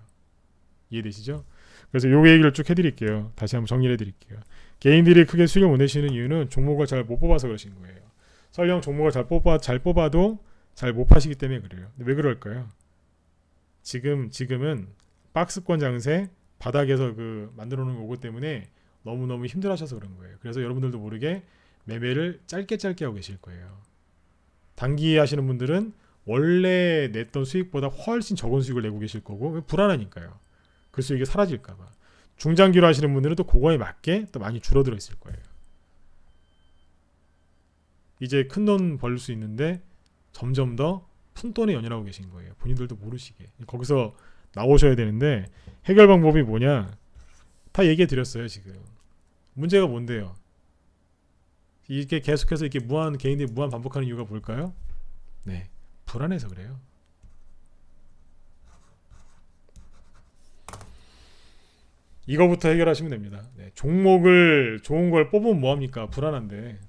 이해되시죠? 그래서 요 얘기를 쭉 해드릴게요. 다시 한번 정리를 해드릴게요. 개인들이 크게 수익을 못 내시는 이유는 종목을 잘 못 뽑아서 그러신 거예요. 설령 종목을 잘 뽑아도 잘 못 파시기 때문에 그래요. 근데 왜 그럴까요? 지금은 박스권 장세 바닥에서 그 만들어 놓은 거고 때문에 너무너무 힘들어하셔서 그런 거예요. 그래서 여러분들도 모르게 매매를 짧게 하고 계실 거예요. 단기 하시는 분들은 원래 냈던 수익보다 훨씬 적은 수익을 내고 계실 거고 불안하니까요. 그 수익이 사라질까봐. 중장기로 하시는 분들은 또 그거에 맞게 또 많이 줄어들어 있을 거예요. 이제 큰 돈 벌 수 있는데 점점 더 푼돈에 연연하고 계신 거예요. 본인들도 모르시게. 거기서 나오셔야 되는데 해결 방법이 뭐냐? 다 얘기해 드렸어요. 지금. 문제가 뭔데요? 이게 계속해서 이렇게 개인들이 무한 반복하는 이유가 뭘까요? 네, 불안해서 그래요. 이거부터 해결하시면 됩니다. 네, 종목을 좋은 걸 뽑으면 뭐합니까? 불안한데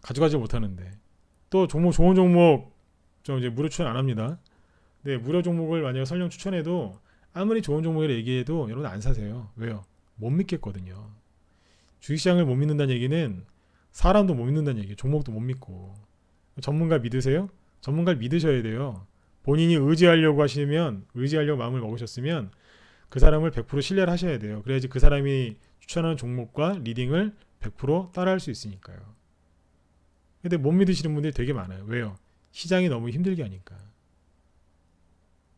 가져가지 못하는데 또 좋은 종목 저 이제 무료 추천 안 합니다. 네, 무료 종목을 만약에 설령 추천해도 아무리 좋은 종목이라 얘기해도 여러분 안 사세요. 왜요? 못 믿겠거든요. 주식시장을 못 믿는다는 얘기는 사람도 못 믿는다는 얘기예요. 종목도 못 믿고. 전문가 믿으세요? 전문가를 믿으셔야 돼요. 본인이 의지하려고 마음을 먹으셨으면 그 사람을 100% 신뢰를 하셔야 돼요. 그래야지 그 사람이 추천하는 종목과 리딩을 100% 따라할 수 있으니까요. 근데 못 믿으시는 분들이 되게 많아요. 왜요? 시장이 너무 힘들게 하니까.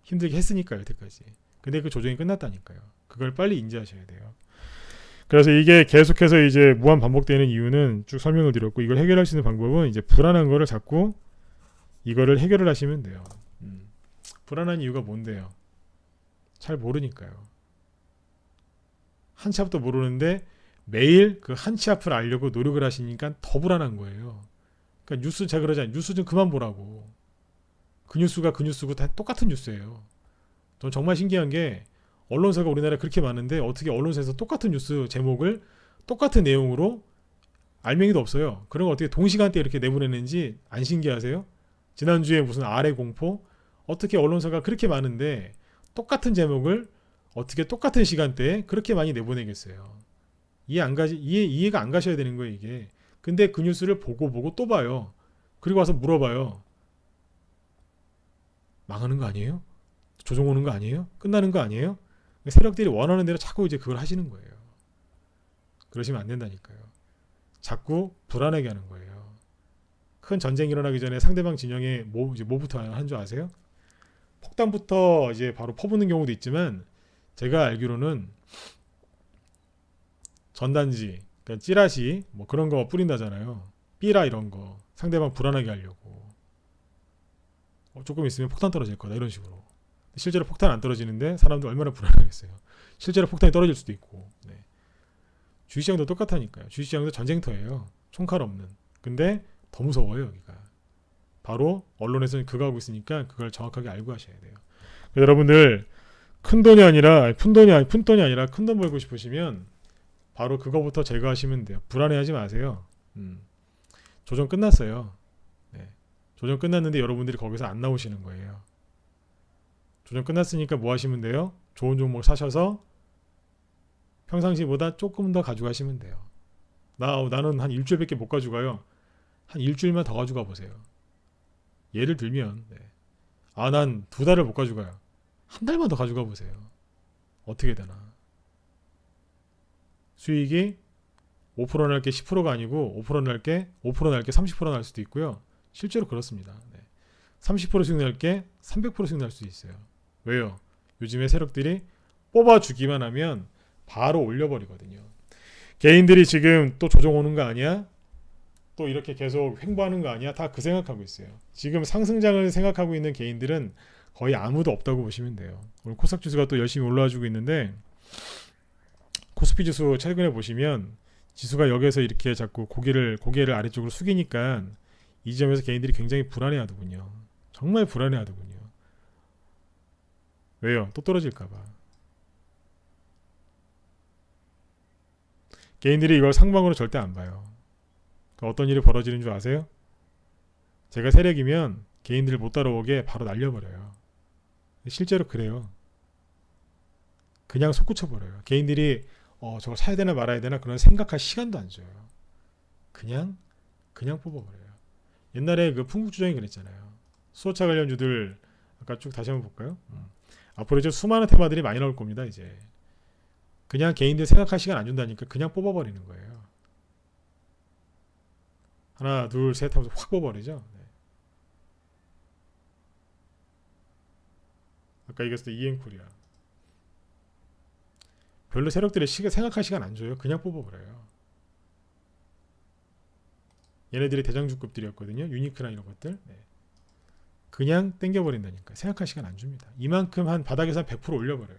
힘들게 했으니까요, 여태까지. 근데 그 조정이 끝났다니까요. 그걸 빨리 인지하셔야 돼요. 그래서 이게 계속해서 이제 무한 반복되는 이유는 쭉 설명을 드렸고, 이걸 해결할 수 있는 방법은 이제 불안한 거를 자꾸 이거를 해결을 하시면 돼요. 불안한 이유가 뭔데요? 잘 모르니까요. 한 치 앞도 모르는데 매일 그 한 치 앞을 알려고 노력을 하시니까 더 불안한 거예요. 그러니까 뉴스 제가 그러잖아요. 뉴스 좀 그만 보라고. 그 뉴스가 그 뉴스고 다 똑같은 뉴스예요. 전 정말 신기한 게 언론사가 우리나라에 그렇게 많은데 어떻게 언론사에서 똑같은 뉴스 제목을 똑같은 내용으로 알맹이도 없어요. 그런 거 어떻게 동시간대에 이렇게 내보내는지 안 신기하세요? 지난주에 무슨 아래 공포? 어떻게 언론사가 그렇게 많은데 똑같은 제목을 어떻게 똑같은 시간대에 그렇게 많이 내보내겠어요. 이해가 안 가셔야 되는 거예요, 이게. 근데 그 뉴스를 보고 또 봐요. 그리고 와서 물어봐요. 망하는 거 아니에요? 조정 오는 거 아니에요? 끝나는 거 아니에요? 세력들이 원하는 대로 자꾸 이제 그걸 하시는 거예요. 그러시면 안 된다니까요. 자꾸 불안하게 하는 거예요. 큰 전쟁이 일어나기 전에 상대방 진영에 뭐부터 한 줄 아세요? 폭탄부터 이제 바로 퍼붓는 경우도 있지만, 제가 알기로는 전단지, 그러니까 찌라시 뭐 그런 거 뿌린다잖아요. 삐라 이런 거 상대방 불안하게 하려고. 조금 있으면 폭탄 떨어질 거다 이런 식으로. 실제로 폭탄 안 떨어지는데 사람들 얼마나 불안하겠어요. 실제로 폭탄이 떨어질 수도 있고. 네. 주식시장도 똑같다니까요. 주식시장도 전쟁터예요. 총칼 없는. 근데 더 무서워요, 여기가. 바로 언론에서는 그거 하고 있으니까 그걸 정확하게 알고 하셔야 돼요. 여러분들 큰 돈이 아니라 푼돈이 아니라 큰 돈 벌고 싶으시면 바로 그거부터 제거하시면 돼요. 불안해하지 마세요. 조정 끝났어요. 네. 조정 끝났는데 여러분들이 거기서 안 나오시는 거예요. 조정 끝났으니까 뭐 하시면 돼요? 좋은 종목 사셔서 평상시보다 조금 더 가져가시면 돼요. 나는 한 일주일밖에 못 가져가요. 한 일주일만 더 가져가 보세요. 예를 들면 난 2달을 못 가져가요. 한 달만 더 가져가 보세요. 어떻게 되나. 수익이 5% 날 게 10%가 아니고 5% 날 게 30% 날 수도 있고요. 실제로 그렇습니다. 30% 수익 날 게 300% 수익 날 수도 있어요. 왜요? 요즘에 세력들이 뽑아주기만 하면 바로 올려버리거든요. 개인들이 지금 또 조정 오는 거 아니야? 또 이렇게 계속 횡보하는 거 아니야? 다 그 생각하고 있어요. 지금 상승장을 생각하고 있는 개인들은 거의 아무도 없다고 보시면 돼요. 오늘 코스닥 지수가 또 열심히 올라와주고 있는데, 코스피 지수 최근에 보시면 지수가 여기서 이렇게 자꾸 고개를 아래쪽으로 숙이니까 이 점에서 개인들이 굉장히 불안해하더군요. 정말 불안해하더군요. 왜요? 또 떨어질까봐. 개인들이 이걸 상방으로 절대 안 봐요. 어떤 일이 벌어지는 줄 아세요? 제가 세력이면 개인들 못 따라오게 바로 날려버려요. 실제로 그래요. 그냥 솟구쳐버려요. 개인들이 저거 사야 되나 말아야 되나 그런 생각할 시간도 안 줘요. 그냥 뽑아버려요. 옛날에 그 풍국주정이 그랬잖아요. 수소차 관련주들 아까 쭉 다시 한번 볼까요? 앞으로 이제 수많은 테마들이 많이 나올 겁니다. 이제 그냥 개인들 생각할 시간 안 준다니까 그냥 뽑아버리는 거예요. 하나 둘 셋 하면서 확 뽑아버리죠. 아까 얘기했을 때 이엔코리아 별로 세력들이 생각할 시간 안 줘요. 그냥 뽑아버려요. 얘네들이 대장주급들이었거든요. 유니크나 이런 것들. 그냥 땡겨버린다니까. 생각할 시간 안 줍니다. 이만큼 한 바닥에서 한 100% 올려버려요.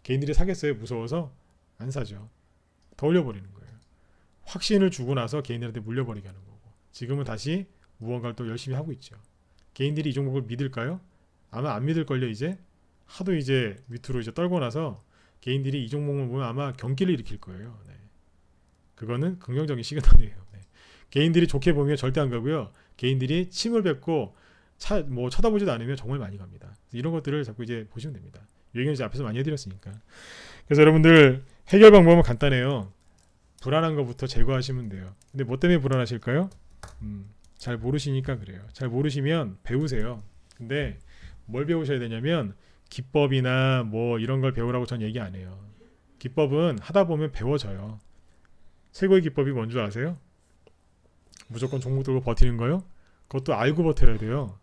개인들이 사겠어요? 무서워서 안 사죠. 더 올려버리는 거예요. 확신을 주고 나서 개인들한테 물려버리게 하는 거고. 지금은 다시 무언가를 또 열심히 하고 있죠. 개인들이 이 종목을 믿을까요? 아마 안 믿을걸요. 이제 하도 이제 밑으로 이제 떨고 나서 개인들이 이 종목을 보면 아마 경기를 일으킬 거예요. 그거는 긍정적인 시그널이에요. 개인들이 좋게 보면 절대 안 가고요. 개인들이 침을 뱉고 쳐다보지도 않으면 정말 많이 갑니다. 이런 것들을 자꾸 이제 보시면 됩니다. 얘기는 이제 앞에서 많이 해드렸으니까. 그래서 여러분들 해결 방법은 간단해요. 불안한 것부터 제거하시면 돼요. 근데 뭐 때문에 불안하실까요? 잘 모르시니까 그래요. 잘 모르시면 배우세요. 근데 뭘 배우셔야 되냐면 기법이나 뭐 이런 걸 배우라고 전 얘기 안 해요. 기법은 하다 보면 배워져요. 최고의 기법이 뭔지 아세요? 무조건 종목 들고 버티는 거요? 그것도 알고 버텨야 돼요.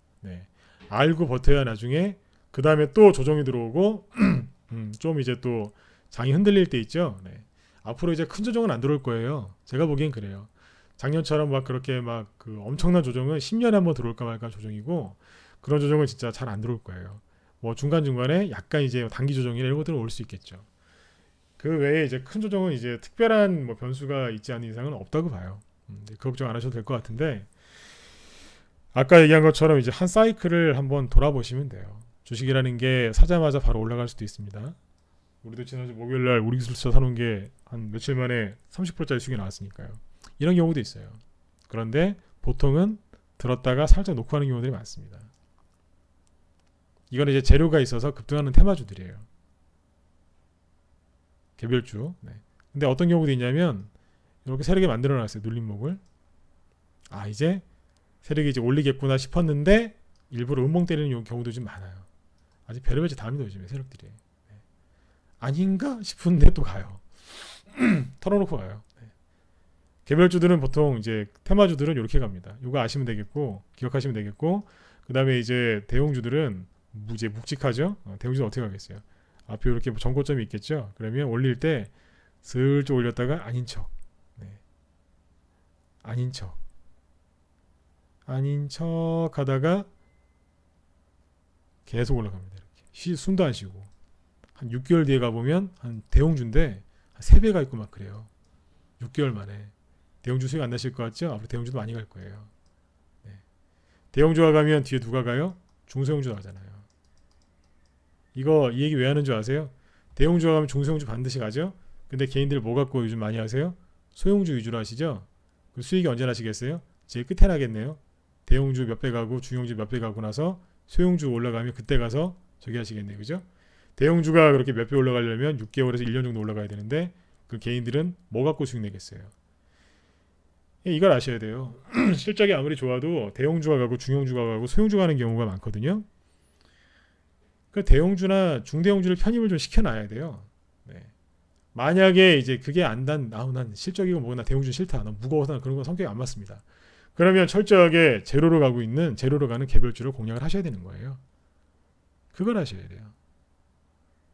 알고 버텨야 나중에 그 다음에 또 조정이 들어오고 좀 이제 또 장이 흔들릴 때 있죠. 앞으로 이제 큰 조정은 안 들어올 거예요. 제가 보기엔 그래요. 작년처럼 막 그렇게 막 그 엄청난 조정은 10년에 한번 들어올까 말까 조정이고, 그런 조정은 진짜 잘 안 들어올 거예요. 뭐 중간중간에 약간 이제 단기 조정이나 이런 것들은 올 수 있겠죠. 그 외에 이제 큰 조정은 이제 특별한 뭐 변수가 있지 않은 이상은 없다고 봐요. 그 걱정 안 하셔도 될 것 같은데, 아까 얘기한 것처럼 이제 한 사이클을 한번 돌아보시면 돼요. 주식이라는 게 사자마자 바로 올라갈 수도 있습니다. 우리도 지난주 목요일날 우리 기술서 사놓은 게 한 며칠 만에 30%짜리 수익이 나왔으니까요. 이런 경우도 있어요. 그런데 보통은 들었다가 살짝 놓고 하는 경우들이 많습니다. 이거는 이제 재료가 있어서 급등하는 테마주들이에요. 개별주. 네. 근데 어떤 경우도 있냐면 이렇게 세력이 만들어놨어요. 눌림목을. 아 이제 세력이 이제 올리겠구나 싶었는데 일부러 음봉 때리는 경우도 좀 많아요. 아직 별의별 다릅니다. 요즘에 세력들이. 네. 아닌가 싶은데 또 가요. 털어놓고 가요. 네. 개별주들은 보통 이제 테마주들은 이렇게 갑니다. 이거 아시면 되겠고 기억하시면 되겠고 그 다음에 이제 대형주들은 이제 묵직하죠. 대형주는 어떻게 가겠어요? 앞에 이렇게 전고점이 있겠죠. 그러면 올릴 때 슬쩍 올렸다가 아닌 척, 네. 아닌 척 하다가 계속 올라갑니다. 이렇게 숨도 안 쉬고 한 6개월 뒤에 가보면 한 대형주인데 한 3배가 있고 막 그래요. 6개월 만에. 대형주 수익 안 나실 것 같죠? 앞으로 대형주도 많이 갈 거예요. 네. 대형주가 가면 뒤에 누가 가요? 중소형주 가잖아요. 이 얘기 왜 하는 줄 아세요? 대형주가 가면 중소형주 반드시 가죠? 근데 개인들 뭐 갖고 요즘 많이 하세요? 소형주 위주로 하시죠? 그 수익이 언제 나시겠어요? 제일 끝에 나겠네요. 대형주 몇 배 가고 중형주 몇 배 가고 나서 소형주 올라가면 그때 가서 저기 하시겠네요. 그죠? 대형주가 그렇게 몇 배 올라가려면 6개월에서 1년 정도 올라가야 되는데 그 개인들은 뭐 갖고 수익 내겠어요? 이걸 아셔야 돼요. 실적이 아무리 좋아도 대형주가 가고 중형주가 가고 소형주가 가는 경우가 많거든요. 그 대형주나 중대형주를 편입을 좀 시켜놔야 돼요. 네. 만약에 이제 그게 난 실적이고 뭐나 대형주 싫다. 난 무거워서 그런 거 성격이 안 맞습니다. 그러면 철저하게 제로로 가는 개별주를 공략을 하셔야 되는 거예요. 그걸 하셔야 돼요.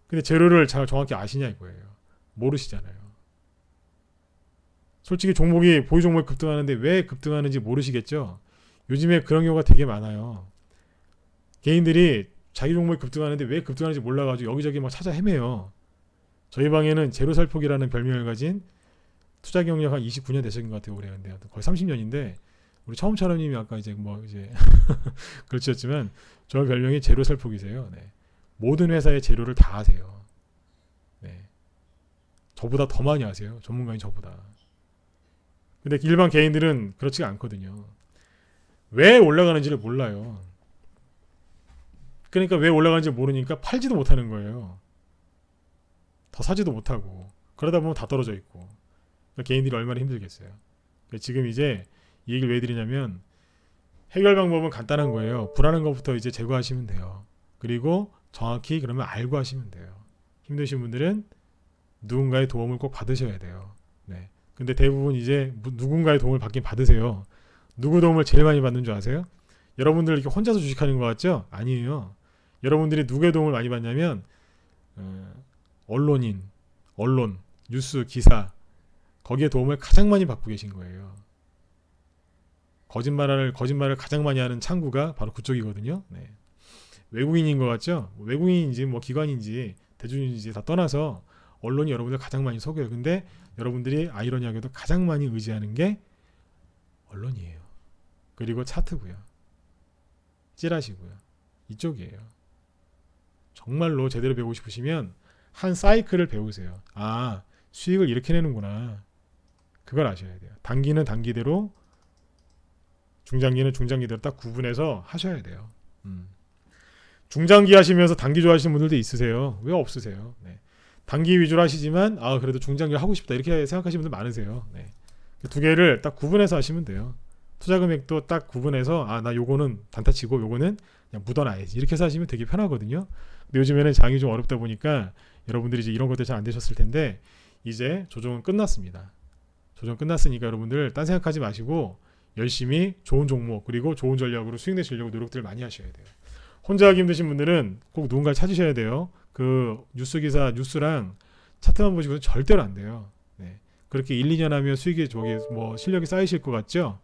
근데 제로를 잘 정확히 아시냐 이거예요. 모르시잖아요. 솔직히 보유 종목이 급등하는데 왜 급등하는지 모르시겠죠? 요즘에 그런 경우가 되게 많아요. 개인들이 자기 종목이 급등하는데 왜 급등하는지 몰라가지고 여기저기 막 찾아 헤매요. 저희 방에는 제로살폭이라는 별명을 가진 투자 경력 한 29년 되신 것 같아요. 올해 근데 거의 30년인데 우리 처음처럼님이 아까 이제 그렇지만 저 별명이 제로살폭이세요. 네. 모든 회사의 제로를 다 아세요. 네. 저보다 더 많이 아세요. 전문가인 저보다. 근데 일반 개인들은 그렇지가 않거든요. 왜 올라가는지를 몰라요. 그러니까 왜 올라가는지 모르니까 팔지도 못하는 거예요. 더 사지도 못하고 그러다 보면 다 떨어져 있고 그러니까 개인들이 얼마나 힘들겠어요. 그러니까 지금 이제 이 얘기를 왜 드리냐면 해결 방법은 간단한 거예요. 불안한 것부터 이제 제거하시면 돼요. 그리고 정확히 그러면 알고 하시면 돼요. 힘드신 분들은 누군가의 도움을 꼭 받으셔야 돼요. 네. 근데 대부분 이제 누군가의 도움을 받긴 받으세요. 누구 도움을 제일 많이 받는 줄 아세요? 여러분들 이렇게 혼자서 주식하는 것 같죠? 아니에요. 여러분들이 누구의 도움을 많이 받냐면 언론, 뉴스, 기사 거기에 도움을 가장 많이 받고 계신 거예요. 거짓말을 가장 많이 하는 창구가 바로 그쪽이거든요. 네. 외국인인 것 같죠? 외국인인지 뭐 기관인지 대중인지 다 떠나서 언론이 여러분들 가장 많이 속여요. 근데 여러분들이 아이러니하게도 가장 많이 의지하는 게 언론이에요. 그리고 차트고요. 찌라시고요. 이쪽이에요. 정말로 제대로 배우고 싶으시면 한 사이클을 배우세요. 아, 수익을 이렇게 내는구나. 그걸 아셔야 돼요. 단기는 단기대로, 중장기는 중장기대로 딱 구분해서 하셔야 돼요. 중장기 하시면서 단기 좋아하시는 분들도 있으세요. 왜 없으세요? 네. 단기 위주로 하시지만 그래도 중장기를 하고 싶다 이렇게 생각하시는 분들 많으세요. 네. 두 개를 딱 구분해서 하시면 돼요. 투자 금액도 딱 구분해서 나 요거는 단타 치고 요거는 그냥 묻어놔야지 이렇게 해서 하시면 되게 편하거든요. 근데 요즘에는 장이 좀 어렵다 보니까 여러분들이 이제 이런 것들 잘 안 되셨을 텐데 이제 조정은 끝났습니다. 조정 끝났으니까 여러분들 딴 생각하지 마시고 열심히 좋은 종목 그리고 좋은 전략으로 수익 내시려고 노력들을 많이 하셔야 돼요. 혼자 하기 힘드신 분들은 꼭 누군가를 찾으셔야 돼요. 그 뉴스 기사 뉴스랑 차트만 보시고는 절대로 안 돼요. 네. 그렇게 1, 2년 하면 수익이 실력이 쌓이실 것 같죠?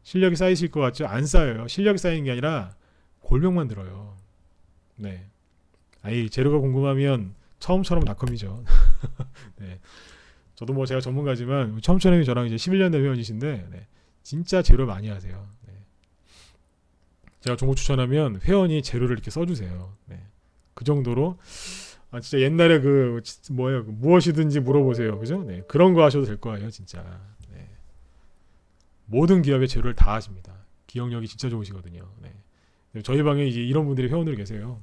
실력이 쌓이실 것 같죠? 안 쌓여요. 실력이 쌓이는 게 아니라 골병만 들어요. 네. 재료가 궁금하면 처음처럼 닷컴이죠. 네. 저도 제가 전문가지만 처음처럼이 저랑 이제 11년 된 회원이신데 네. 진짜 재료 많이 하세요. 네. 제가 종목 추천하면 회원이 재료를 이렇게 써주세요. 네. 그 정도로 진짜 옛날에 무엇이든지 물어보세요. 그죠? 네. 그런 거 하셔도 될 거예요, 진짜. 네. 모든 기업의 재료를 다 하십니다. 기억력이 진짜 좋으시거든요. 네. 저희 방에 이제 이런 분들이 회원들 계세요.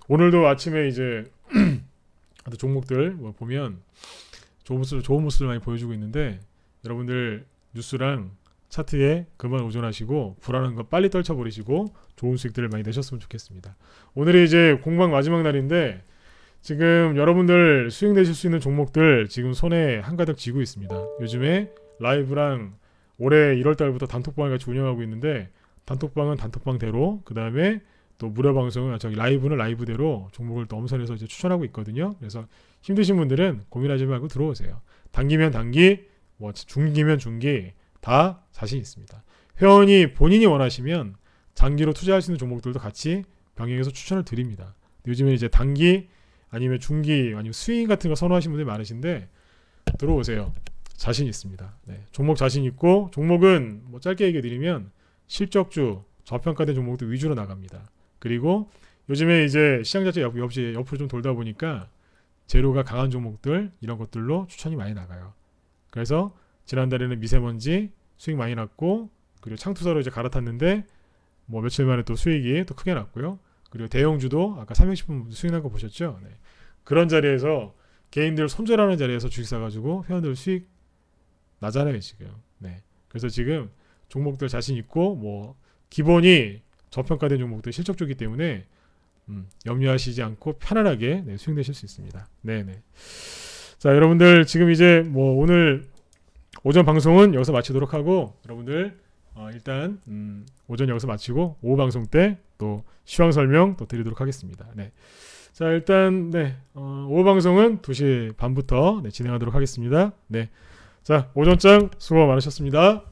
오늘도 아침에 이제 종목들 뭐 보면 좋은 모습을 많이 보여주고 있는데, 여러분들 뉴스랑 차트에 그만 오전하시고 불안한 거 빨리 떨쳐버리시고 좋은 수익들을 많이 내셨으면 좋겠습니다. 오늘이 이제 공방 마지막 날인데 지금 여러분들 수익 내실 수 있는 종목들 지금 손에 한가득 쥐고 있습니다. 요즘에 라이브랑 올해 1월달부터 단톡방을 같이 운영하고 있는데, 단톡방은 단톡방대로, 그 다음에 또 무료 방송은 라이브는 라이브대로 종목을 또 엄선해서 이제 추천하고 있거든요. 그래서 힘드신 분들은 고민하지 말고 들어오세요. 단기면 단기, 뭐 중기면 중기 다 자신 있습니다. 회원이 본인이 원하시면 장기로 투자할 수 있는 종목들도 같이 병행해서 추천을 드립니다. 요즘에 이제 단기 아니면 중기 아니면 스윙 같은 거 선호하시는 분들이 많으신데 들어오세요. 자신 있습니다. 네, 종목 자신 있고, 종목은 뭐 짧게 얘기해 드리면 실적주, 저평가된 종목들 위주로 나갑니다. 그리고 요즘에 이제 시장 자체 옆으로 좀 돌다 보니까 재료가 강한 종목들, 이런 것들로 추천이 많이 나가요. 그래서 지난달에는 미세먼지 수익 많이 났고, 그리고 창투사로 이제 갈아탔는데 뭐 며칠 만에 또 수익이 또 크게 났고요. 그리고 대형주도 아까 360분 수익 난 거 보셨죠? 네. 그런 자리에서 개인들 손절하는 자리에서 주식 사가지고 회원들 수익 나잖아요 지금. 네. 그래서 지금 종목들 자신 있고, 뭐 기본이 저평가된 종목들 실적주기 때문에 염려하시지 않고 편안하게 수익 내실 수 있습니다. 네네. 자, 여러분들 지금 이제 뭐 오늘 오전 방송은 여기서 마치도록 하고, 여러분들 일단 오전 여기서 마치고 오후 방송 때 또 시황 설명 또 드리도록 하겠습니다. 네. 자, 일단 오후 방송은 2시 반부터 진행하도록 하겠습니다. 네. 자, 오전장 수고 많으셨습니다.